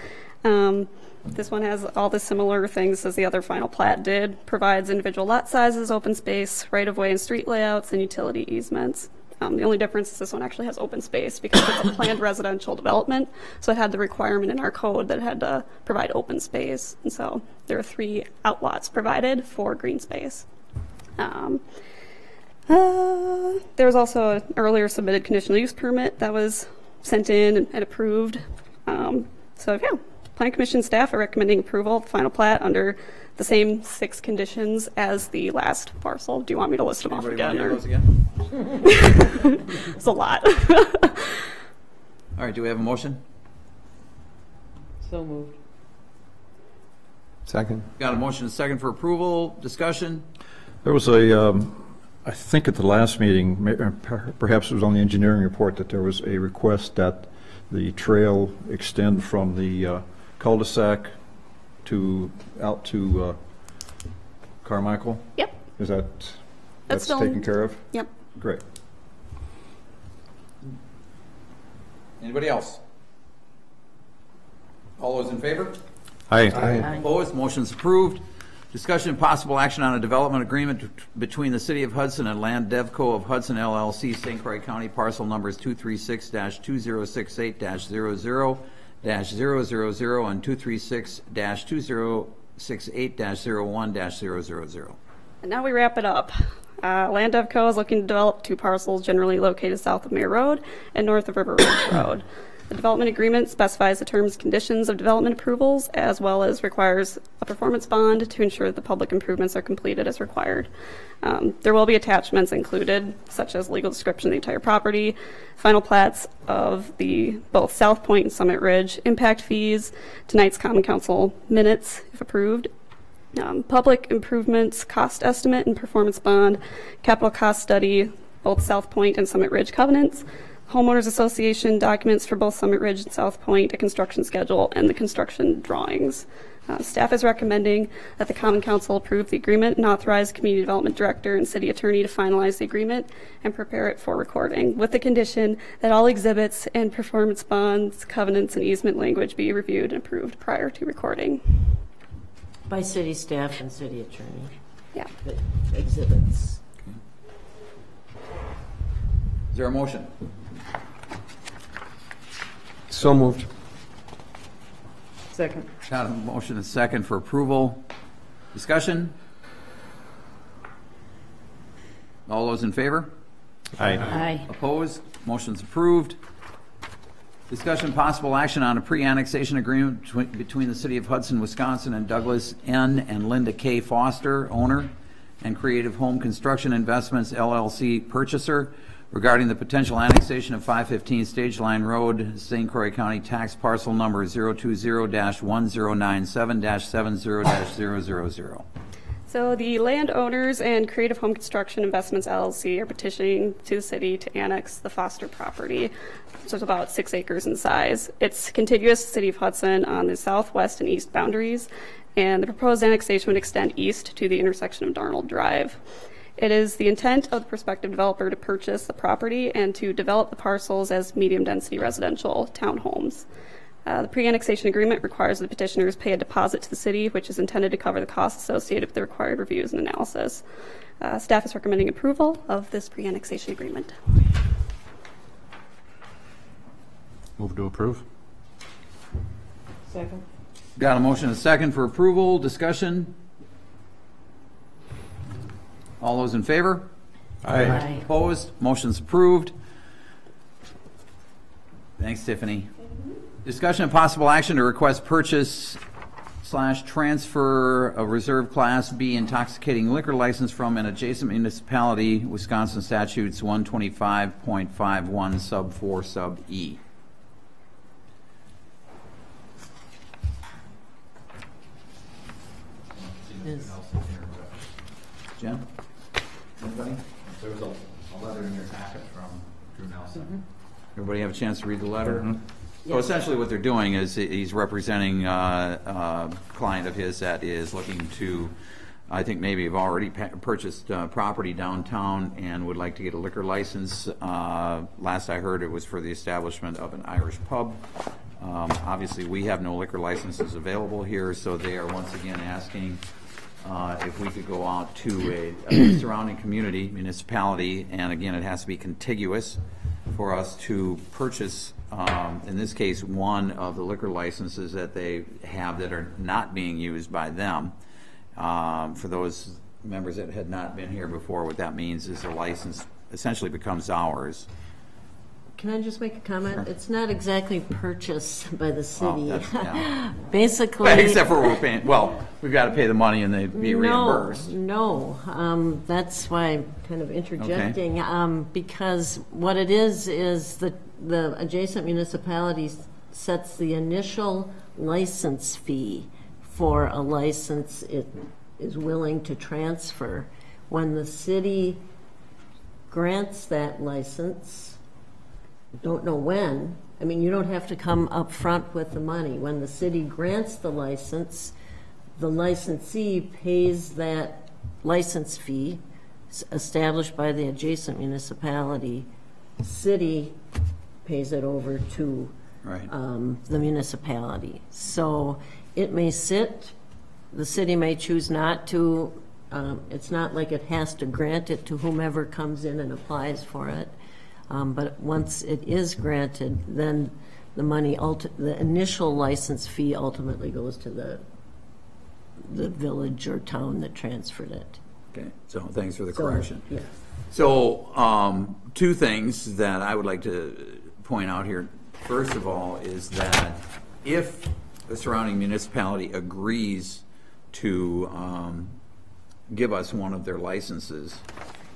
J: This one has all the similar things as the other final plat did. Provides individual lot sizes, open space, right-of-way and street layouts, and utility easements. The only difference is this one actually has open space because it's a planned residential development. So it had the requirement in our code that it had to provide open space. And so there are 3 outlots provided for green space. There was also an earlier submitted conditional use permit that was sent in and approved. So yeah, Plan Commission staff are recommending approval of the final plat under the same 6 conditions as the last parcel. Do you want me to list them off again?
A: Those again?
J: It's a lot.
A: All right, do we have a motion?
H: So moved.
I: Second.
A: Got a motion and a second for approval. Discussion?
K: There was a, I think at the last meeting, perhaps it was on the engineering report, that there was a request that the trail extend from the cul-de-sac out to Carmichael?
J: Yep.
K: Is that's
J: still
K: taken care of?
J: Yep.
K: Great.
A: Anybody else? All those in favor?
K: Aye.
A: Opposed? Motion's approved. Discussion and possible action on a development agreement between the City of Hudson and Land Devco of Hudson LLC, St. Croix County, parcel numbers 236-2068-00-000 and 236-2068-01-000.
J: And now we wrap it up. Land Devco is looking to develop 2 parcels generally located south of Mayor Road and north of River Ridge Road. The development agreement specifies the terms and conditions of development approvals, as well as requires a performance bond to ensure that the public improvements are completed as required. There will be attachments included, such as legal description of the entire property, final plats of both South Point and Summit Ridge, impact fees, tonight's Common Council minutes, if approved, public improvements, cost estimate and performance bond, capital cost study, both South Point and Summit Ridge covenants, homeowners association documents for both Summit Ridge and South Point, a construction schedule, and the construction drawings. Staff is recommending that the Common Council approve the agreement and authorize Community Development Director and City Attorney to finalize the agreement and prepare it for recording, with the condition that all exhibits and performance bonds, covenants, and easement language be reviewed and approved prior to recording.
L: By city staff and city attorney.
J: Yeah.
L: The exhibits.
A: Is there a motion?
I: So moved.
H: Second.
A: Got a motion and a second for approval. Discussion? All those in favor?
N: Aye.
A: Opposed? Motion's approved. Discussion possible action on a pre-annexation agreement between the City of Hudson, Wisconsin and Douglas N. and Linda K. Foster, owner, and Creative Home Construction Investments LLC, purchaser, regarding the potential annexation of 515 Stage Line Road, St. Croix County tax parcel number 020-1097-70-70-000.
J: So the landowners and Creative Home Construction Investments LLC are petitioning to the city to annex the Foster property. So it's about 6 acres in size. It's contiguous to the city of Hudson on the southwest and east boundaries, and the proposed annexation would extend east to the intersection of Darnold Drive. It is the intent of the prospective developer to purchase the property and to develop the parcels as medium-density residential townhomes. The pre-annexation agreement requires the petitioners pay a deposit to the city, which is intended to cover the costs associated with the required reviews and analysis. Staff is recommending approval of this pre-annexation agreement.
C: Move to approve.
H: Second.
A: Got a motion and a second for approval. Discussion? All those in favor?
L: Aye.
A: Opposed? Motion's approved. Thanks, Tiffany. Discussion and possible action to request purchase / transfer a reserve Class B intoxicating liquor license from an adjacent municipality, Wisconsin statutes 125.51 sub 4 sub E. Jen? Anybody? There was a letter in your packet from Drew Nelson. Everybody have a chance to read the letter? So essentially what they're doing is he's representing a client of his that is looking to, I think maybe have already purchased property downtown and would like to get a liquor license. Last I heard it was for the establishment of an Irish pub. Obviously we have no liquor licenses available here, so they are once again asking if we could go out to a surrounding community, municipality, and again, it has to be contiguous for us to purchase, in this case, one of the liquor licenses that they have that are not being used by them. For those members that had not been here before, what that means is the license essentially becomes ours.
L: Can I just make a comment? Sure. It's not exactly purchased by the city.
A: Well, yeah.
L: Basically.
A: Except for we're paying, well, we've got to pay the money and they'd be reimbursed.
L: No, that's why I'm kind of interjecting, because what it is the adjacent municipality sets the initial license fee for a license it is willing to transfer. When the city grants that license, don't know when. I mean, you don't have to come up front with the money. When the city grants the license, the licensee pays that license fee established by the adjacent municipality. City pays it over to the municipality. So it may sit, the city may choose not to. It's not like it has to grant it to whomever comes in and applies for it. But once it is granted, then the money, the initial license fee ultimately goes to the village or town that transferred it.
A: Okay, so thanks for the correction.
L: Yeah.
A: So two things that I would like to point out here. First of all is that if the surrounding municipality agrees to give us one of their licenses,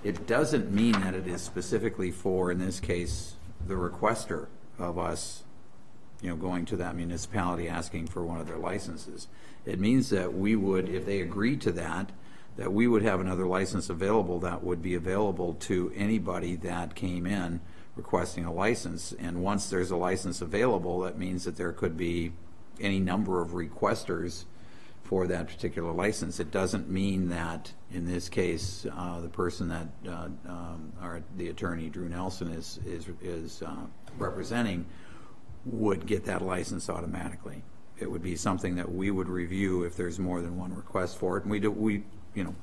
A: it doesn't mean that it is specifically for, in this case, the requester of us, going to that municipality asking for one of their licenses. It means that we would, if they agree to that we would have another license available that would be available to anybody that came in requesting a license. And once there's a license available, that means that there could be any number of requesters for that particular license. It doesn't mean that, in this case, the person that, or the attorney Drew Nelson is representing would get that license automatically. It would be something that we would review if there's more than one request for it, and we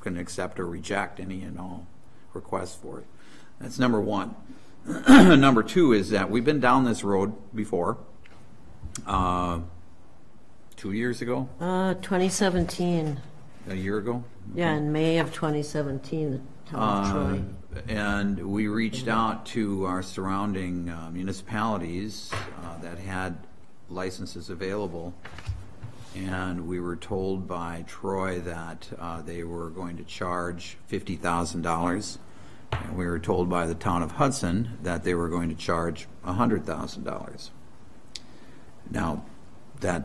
A: can accept or reject any and all requests for it. That's number one. Number two is that we've been down this road before. 2 years ago?
L: 2017.
A: A year ago?
L: Yeah, in May of 2017, the town of Troy.
A: And we reached out to our surrounding municipalities that had licenses available, and we were told by Troy that they were going to charge $50,000, we were told by the town of Hudson that they were going to charge $100,000. Now, that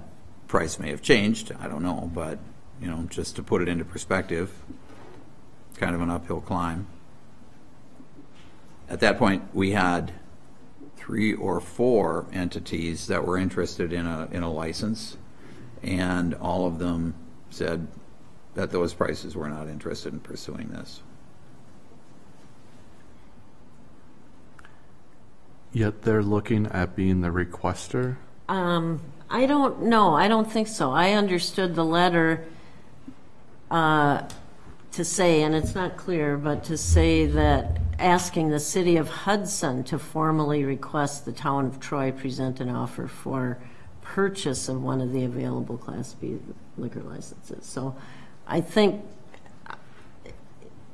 A: price may have changed, I don't know, but, you know, just to put it into perspective, kind of an uphill climb. At that point, we had 3 or 4 entities that were interested in a license, and all of them said that those prices were not interested in pursuing this.
C: Yet they're looking at being the requester?
L: I don't know. I don't think so. I understood the letter to say, and it's not clear, but to say that asking the city of Hudson to formally request the town of Troy present an offer for purchase of one of the available Class B liquor licenses. So I think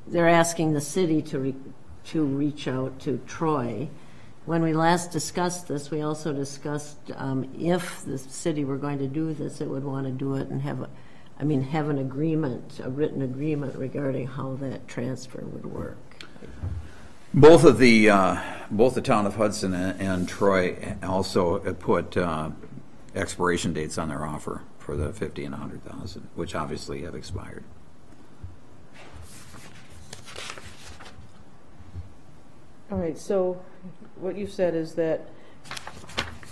L: they're asking the city to reach out to Troy. When we last discussed this, we also discussed if the city were going to do this, it would want to do it and have an agreement, a written agreement regarding how that transfer would work.
A: Both the town of Hudson and Troy also put expiration dates on their offer for the 50 and 100,000, which obviously have expired.
H: All right, so what you said is that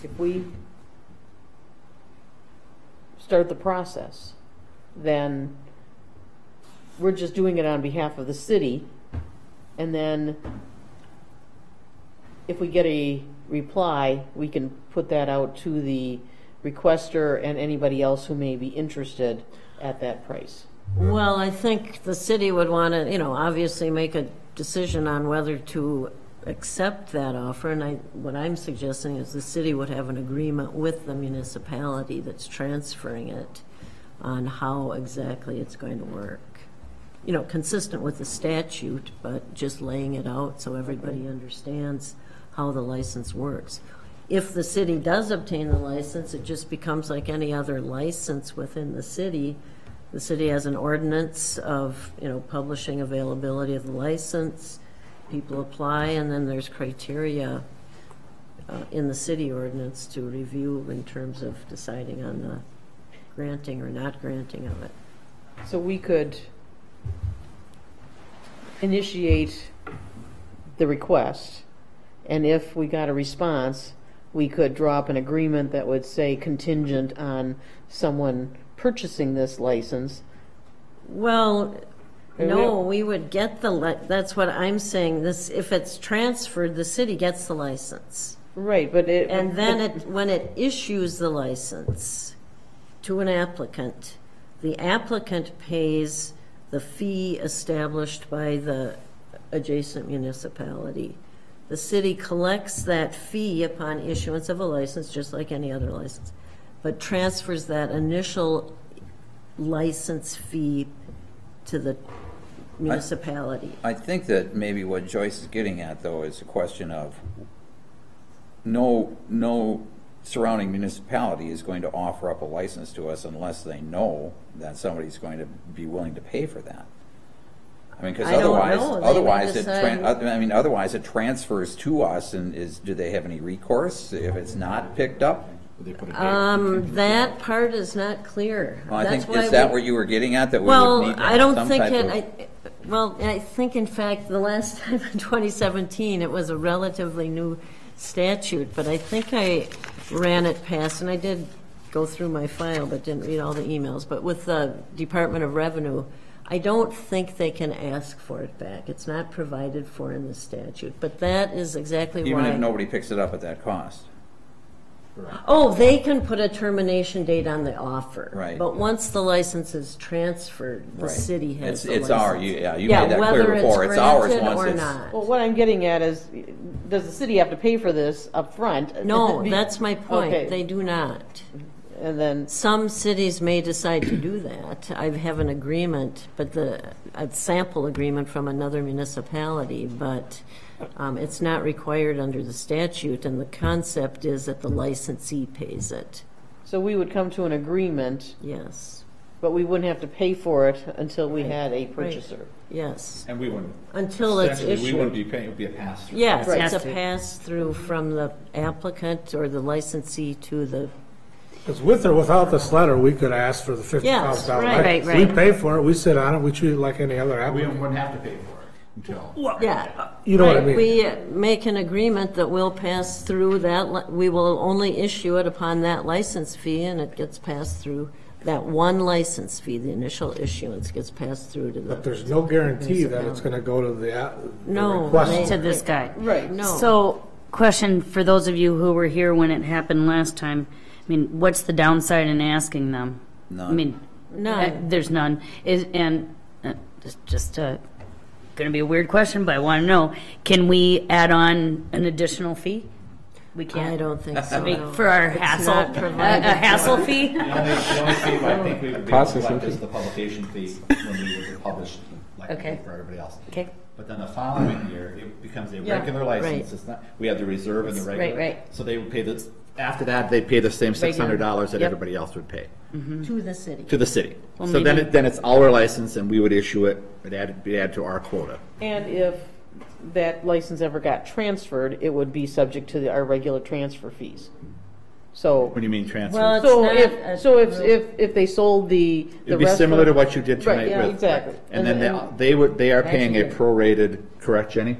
H: if we start the process, then we're just doing it on behalf of the city, and then if we get a reply, we can put that out to the requester and anybody else who may be interested at that price.
L: Well, I think the city would want to, you know, obviously make a decision on whether to accept that offer, and what I'm suggesting is the city would have an agreement with the municipality that's transferring it on how exactly it's going to work. You know, consistent with the statute, but just laying it out so everybody understands how the license works. If the city does obtain the license, it just becomes like any other license within the city. The city has an ordinance of, you know, publishing availability of the license. People apply, and then there's criteria in the city ordinance to review in terms of deciding on the granting or not granting of it.
H: So we could initiate the request, and if we got a response, we could draw up an agreement that would say contingent on someone purchasing this license.
L: Well, no, we would get that's what I'm saying. This, if it's transferred, the city gets the license.
H: Right, but
L: when it issues the license to an applicant, the applicant pays the fee established by the adjacent municipality. The city collects that fee upon issuance of a license, just like any other license, but transfers that initial license fee to the municipality.
A: I think that maybe what Joyce is getting at, though, is a question of no surrounding municipality is going to offer up a license to us unless they know that somebody's going to be willing to pay for that. I mean, because otherwise it transfers to us, and do they have any recourse if it's not picked up?
L: That part is not clear.
A: Well, I think, is that what you were getting at? That we would need to have
L: I don't
A: some
L: think
A: type
L: it. I think in fact the last time in 2017 it was a relatively new statute, but I think I ran it past, and I did go through my file but didn't read all the emails. But with the Department of Revenue, I don't think they can ask for it back. It's not provided for in the statute. But that is exactly why.
A: Even if nobody picks it up at that cost.
L: Oh, they can put a termination date on the offer.
A: Right.
L: But once the license is transferred, the city has the
A: it's
L: license.
A: ours. You made that clear before. It's ours once
L: or
A: it's
L: not.
H: Well, what I'm getting at is, does the city have to pay for this up front?
L: No, that's my point.
H: Okay.
L: They do not.
H: And then
L: some cities may decide to do that. I have an agreement, but a sample agreement from another municipality, but it's not required under the statute, and the concept is that the licensee pays it.
H: So we would come to an agreement.
L: Yes.
H: But we wouldn't have to pay for it until we had a purchaser.
L: Yes.
O: And we wouldn't.
L: Until it's
O: Essentially,
L: issued.
O: we wouldn't be paying, it would be a pass-through.
L: Yes,
H: Right.
L: it's a pass-through from the applicant or the licensee to the,
D: Because with or without this letter, we could ask for the $50,000.
L: Yes,
N: right.
D: We pay for it, we sit on it, we treat it like any other
O: We
D: applicant.
O: wouldn't have to pay for it until.
L: yeah.
D: You know what I
L: Right,
D: mean?
L: we make an agreement that we'll pass through that, we will only issue it upon that license fee, and it gets passed through, that one license fee, the initial issuance gets passed through to the.
D: But there's no guarantee that it's going to go to the
L: No,
D: request.
N: To this guy.
H: Right.
L: No.
N: So, question for those of you who were here when it happened last time. I mean, what's the downside in asking them?
A: None.
N: I mean,
L: None.
N: there's none. Just going to be a weird question, but I want to know: can we add on an additional fee? We can't.
L: I don't think so. no.
N: For our
L: It's
N: hassle,
L: not provided
N: a hassle
L: for.
N: fee.
O: The only fee I think we would be able to collect is the publication fee when we would publish, like we
N: Okay.
O: do for everybody else.
N: Okay.
O: But then the following year, it becomes a
H: Yeah.
O: regular license.
L: Right.
O: It's not, we have the reserve and the regular.
N: right.
O: So they would pay this, after that, they'd pay the same $600 that
N: Yep.
O: everybody else would pay
L: To the city.
O: to the city.
N: Well,
O: So then,
N: maybe-
O: then it's our license and we would issue it, it'd be added to our quota.
H: And if that license ever got transferred, it would be subject to our regular transfer fees. So,
O: What do you mean transfer?
L: Well, it's
H: so
L: not
H: if,
L: a
H: so
L: real-
H: if they sold the
O: It'd be similar to
H: restaurant-
O: what you did
H: Right,
O: tonight
H: yeah,
O: with.
H: exactly.
O: And then they are paying a
L: Imagine it.
O: prorated, correct, Jenny?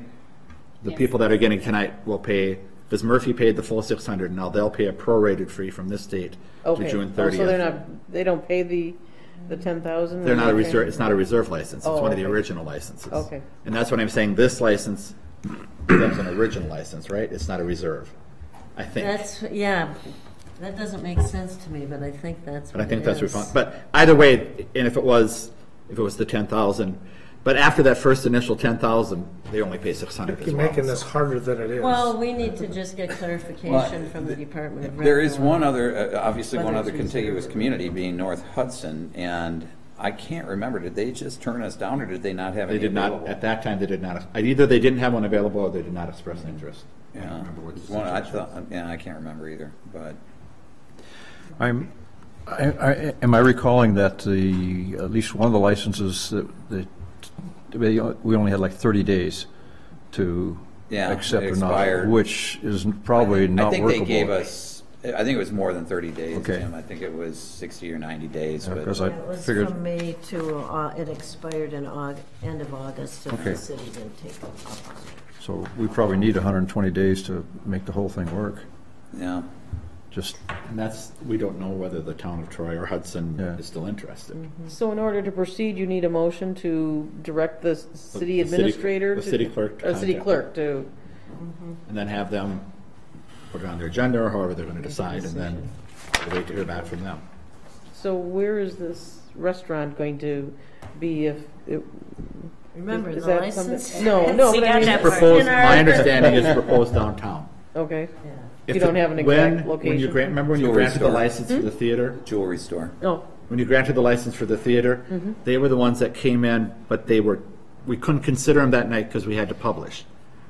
O: The people that are getting tonight will pay, because Murphy paid the full 600, now they'll pay a prorated fee from this date to
H: Okay.
O: June
H: Oh,
O: 30th.
H: so they're not, they don't pay the 10,000?
O: They're not a reserve, it's not a reserve license, it's
H: Oh,
O: one of the
H: okay.
O: original licenses.
H: Okay.
O: And that's what I'm saying, this license, that's an original license, right? It's not a reserve, I think.
L: That's, yeah, that doesn't make sense to me, but I think that's
O: But I
L: what
O: think
L: it
O: that's
L: is.
O: refund, but either way, and if it was the 10,000, but after that first initial 10,000, they only pay 600 as
D: You're
O: well.
D: making this harder than it is.
L: Well, we need to just get clarification from the Department of Revenue.
A: There is one other, obviously one
L: Whether
A: other
L: it's
A: contiguous
L: reserved.
A: community being North Hudson, and I can't remember, did they just turn us down, or did they not have
O: They
A: any
O: did not,
A: available?
O: at that time, they did not, either they didn't have one available or they did not express interest. I don't
A: Yeah,
O: remember what the
A: one, I
O: situation was.
A: thought, yeah, I can't remember either, but.
K: Am I recalling that at least one of the licenses, that we only had like 30 days to
A: Yeah,
K: accept
A: it
K: or not,
A: expired.
K: which is probably not
A: I think
K: workable.
A: they gave us, I think it was more than 30 days,
K: Okay.
A: Jim. I think it was 60 or 90 days,
K: Yeah,
A: but
K: 'cause I
L: It was
K: figured,
L: from May to, it expired in end of August, if
K: Okay.
L: the city didn't take it up on it.
K: so we probably need 120 days to make the whole thing work.
A: yeah.
K: Just,
O: And that's, we don't know whether the town of Troy or Hudson
K: Yeah.
O: is still interested.
H: So in order to proceed, you need a motion to direct the city
O: The city-
H: administrator?
O: the
H: to-
O: city clerk to
H: Or city
O: contact
H: clerk to,
O: And then have them put it on their agenda or however they're going to decide, and then we'll wait to hear back from them.
H: so where is this restaurant going to be if?
L: Remember,
H: is
L: the
H: that
L: license?
H: something- No, no,
N: We
H: but I
N: got
H: mean,
N: that
O: Proposed,
N: In our-
O: my understanding is proposed downtown.
H: okay.
L: Yeah.
O: If
H: You don't
O: it-
H: have an
O: when-
H: exact
O: When you
H: location?
O: grant, remember when you
A: Jewelry
O: granted the
A: store.
O: license for the theater?
A: Jewelry store.
H: Oh,
O: When you granted the license for the theater, they were the ones that came in, but we couldn't consider them that night because we had to publish.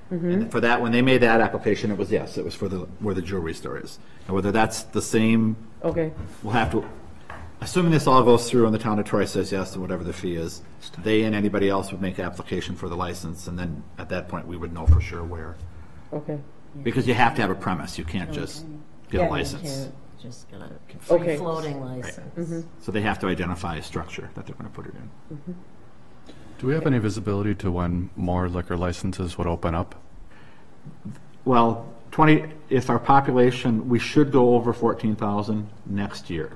O: And for that, when they made that application, it was, yes, it was for where the jewelry store is. And whether that's the same,
H: okay.
O: we'll have to, assuming this all goes through and the town of Troy says yes to whatever the fee is, they and anybody else would make application for the license, and then at that point, we would know for sure where.
H: Okay.
O: Because you have to have a premise, you can't just get
H: Yeah.
O: a license.
L: Can't just get a
H: Okay.
L: free-floating license.
O: So they have to identify a structure that they're going to put it in.
C: Do we have any visibility to when more liquor licenses would open up?
O: Well, if our population, we should go over 14,000 next year.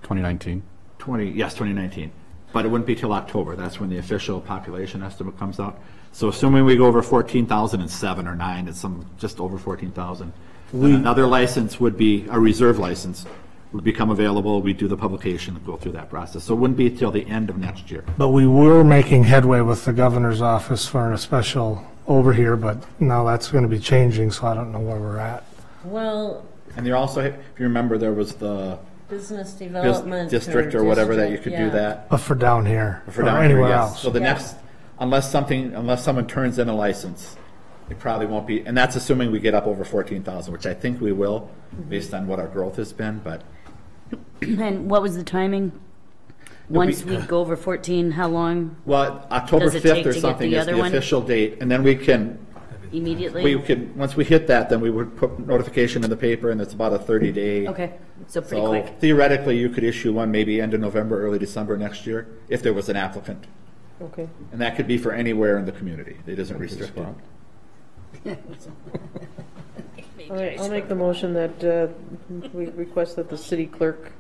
C: 2019?
O: 2019. But it wouldn't be till October. That's when the official population estimate comes out. So assuming we go over 14,007 or 9, it's just over 14,000. Another license would be, a reserve license, would become available. We do the publication and go through that process. So it wouldn't be till the end of next year.
D: But we were making headway with the governor's office for a special over here, but now that's going to be changing, so I don't know where we're at.
L: Well,
O: And there also, if you remember, there was the
L: business development.
O: district or whatever that you
L: district,
O: could do
L: yeah.
O: that.
D: But for down here,
O: For
D: or
O: down here,
D: anywhere
O: yes.
D: else.
O: So the
L: Yeah.
O: next, unless someone turns in a license, it probably won't be, and that's assuming we get up over 14,000, which I think we will, based on what our growth has been, but
N: And what was the timing? Once we go over 14, how long?
O: Well, October
N: Does it
O: 5th
N: take
O: or
N: to get
O: something
N: the
O: is
N: other
O: the
N: one?
O: official date, and then we can,
N: Immediately?
O: once we hit that, then we would put notification in the paper, and it's about a 30-day.
N: Okay, so pretty
O: So
N: quick.
O: theoretically, you could issue one maybe end of November, early December next year, if there was an applicant.
H: Okay.
O: And that could be for anywhere in the community. It isn't restricted.
H: All right, I'll make the motion that we request that the city clerk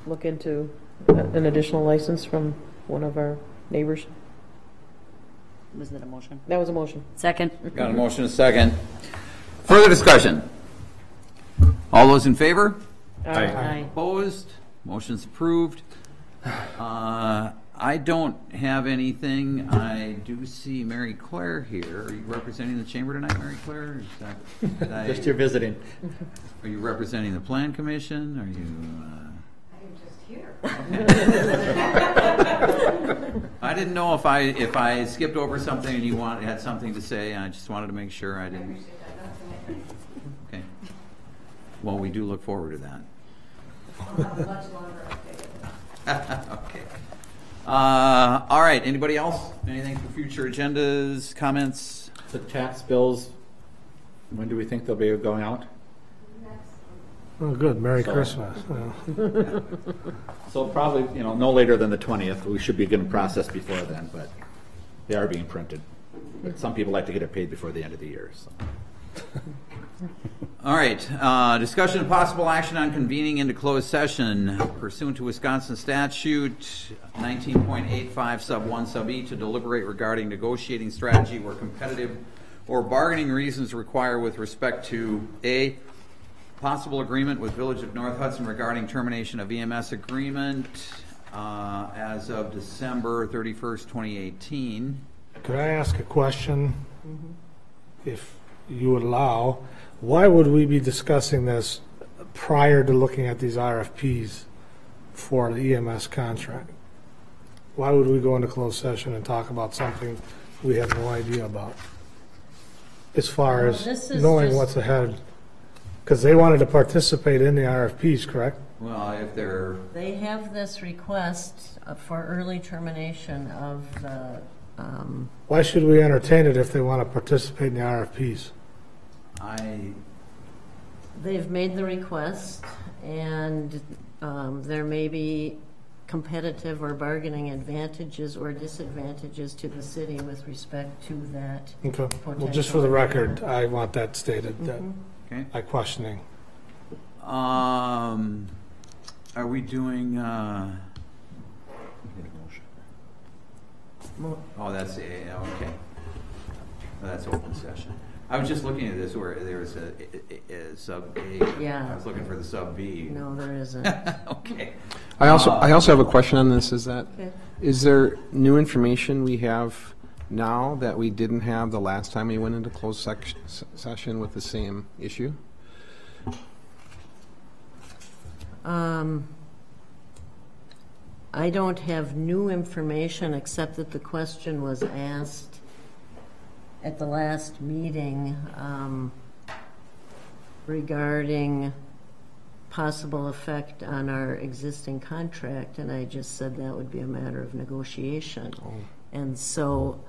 H: look into an additional license from one of our neighbors.
N: Was that a motion?
H: That was a motion.
N: Second.
A: Got a motion, a second. Further discussion? All those in favor?
N: Aye.
A: Opposed? Motion's approved. I don't have anything. I do see Mary Claire here. Are you representing the chamber tonight, Mary Claire?
O: Just here visiting.
A: Are you representing the Plan Commission? Are you?
P: I'm just here.
A: I didn't know if I skipped over something and you had something to say. I just wanted to make sure I didn't. Okay. Well, we do look forward to that.
P: Much longer update.
A: Okay. All right. Anybody else? Anything for future agendas, comments?
O: The tax bills, when do we think they'll be going out?
D: Oh, good. Merry
O: So-
D: Christmas.
O: So probably, no later than the 20th. We should be getting processed before then, but they are being printed. But some people like to get it paid before the end of the year, so.
A: All right. Discussion and possible action on convening into closed session pursuant to Wisconsin statute 19.85 sub 1 sub e to deliberate regarding negotiating strategy where competitive or bargaining reasons require with respect to A, possible agreement with Village of North Hudson regarding termination of EMS agreement as of December 31st, 2018.
D: Could I ask a question? If you would allow, why would we be discussing this prior to looking at these RFPs for the EMS contract? Why would we go into closed session and talk about something we have no idea about? As far
L: Well,
D: as
L: this is
D: knowing
L: just-
D: what's ahead, because they wanted to participate in the RFPs, correct?
A: Well, if they're
L: They have this request for early termination of the,
D: Why should we entertain it if they want to participate in the RFPs?
L: they've made the request, and there may be competitive or bargaining advantages or disadvantages to the city with respect to that.
D: Okay, well, just for the record, I want that stated, that
A: Okay.
D: I'm questioning.
A: Are we doing? Oh, that's okay. That's open session. I was just looking at this where there's a sub A.
L: Yeah.
A: I was looking for the sub B.
L: No, there isn't.
A: Okay.
I: I also have a question on this. Is
L: Okay.
I: there new information we have now that we didn't have the last time we went into closed session with the same issue?
L: I don't have new information except that the question was asked at the last meeting regarding possible effect on our existing contract, and I just said that would be a matter of negotiation. And so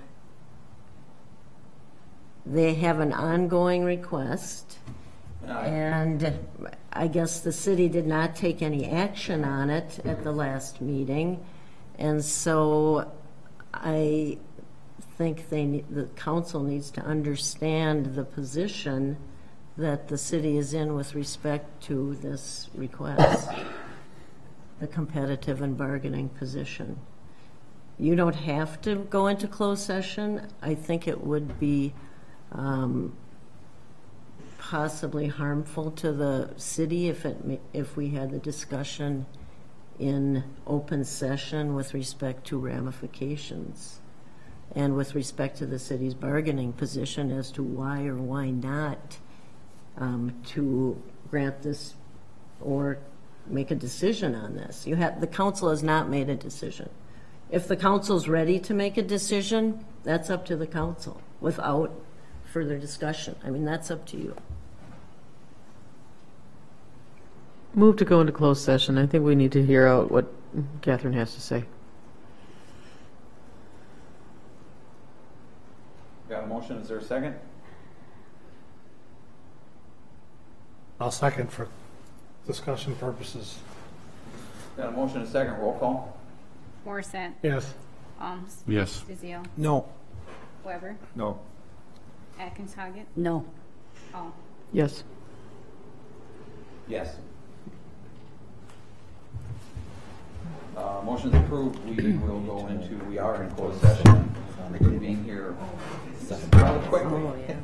L: they have an ongoing request, and I guess the city did not take any action on it at the last meeting, and so I think the council needs to understand the position that the city is in with respect to this request, the competitive and bargaining position. You don't have to go into closed session. I think it would be possibly harmful to the city if we had the discussion in open session with respect to ramifications and with respect to the city's bargaining position as to why or why not to grant this or make a decision on this. The council has not made a decision. If the council's ready to make a decision, that's up to the council without further discussion. I mean, that's up to you.
H: Move to go into closed session. I think we need to hear out what Catherine has to say.
A: motion. Is there a second?
D: I'll second for discussion purposes.
A: Got a motion and a second. Roll call.
B: Morissette.
D: Yes.
B: Alms.
C: Yes.
B: DeZiel.
I: No.
B: Weber.
K: No.
B: Atkins Hoggett.
N: No.
B: Hall.
H: Yes.
A: Yes. Motion's approved. We will go into, we are in closed session. Being here rather quickly.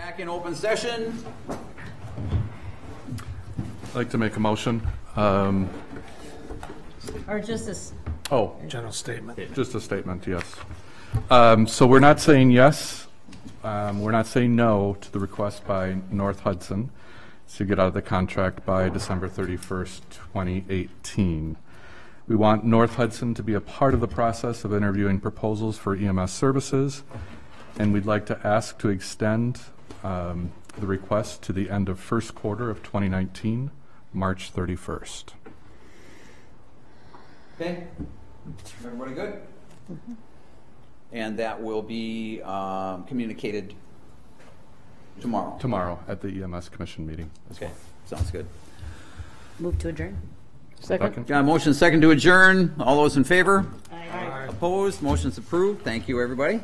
A: Back in open session.
C: I'd like to make a motion.
L: Or just a,
C: Oh,
D: General statement.
C: just a statement, yes. So we're not saying yes, we're not saying no to the request by North Hudson to get out of the contract by December 31st, 2018. We want North Hudson to be a part of the process of interviewing proposals for EMS services, and we'd like to ask to extend the request to the end of first quarter of 2019, March 31st.
A: Okay. Everybody good? And that will be communicated tomorrow.
C: Tomorrow at the EMS Commission meeting.
A: Okay, sounds good.
N: Move to adjourn.
H: Second?
A: Got a motion second to adjourn. All those in favor?
N: Aye.
A: Opposed? Motion's approved. Thank you, everybody.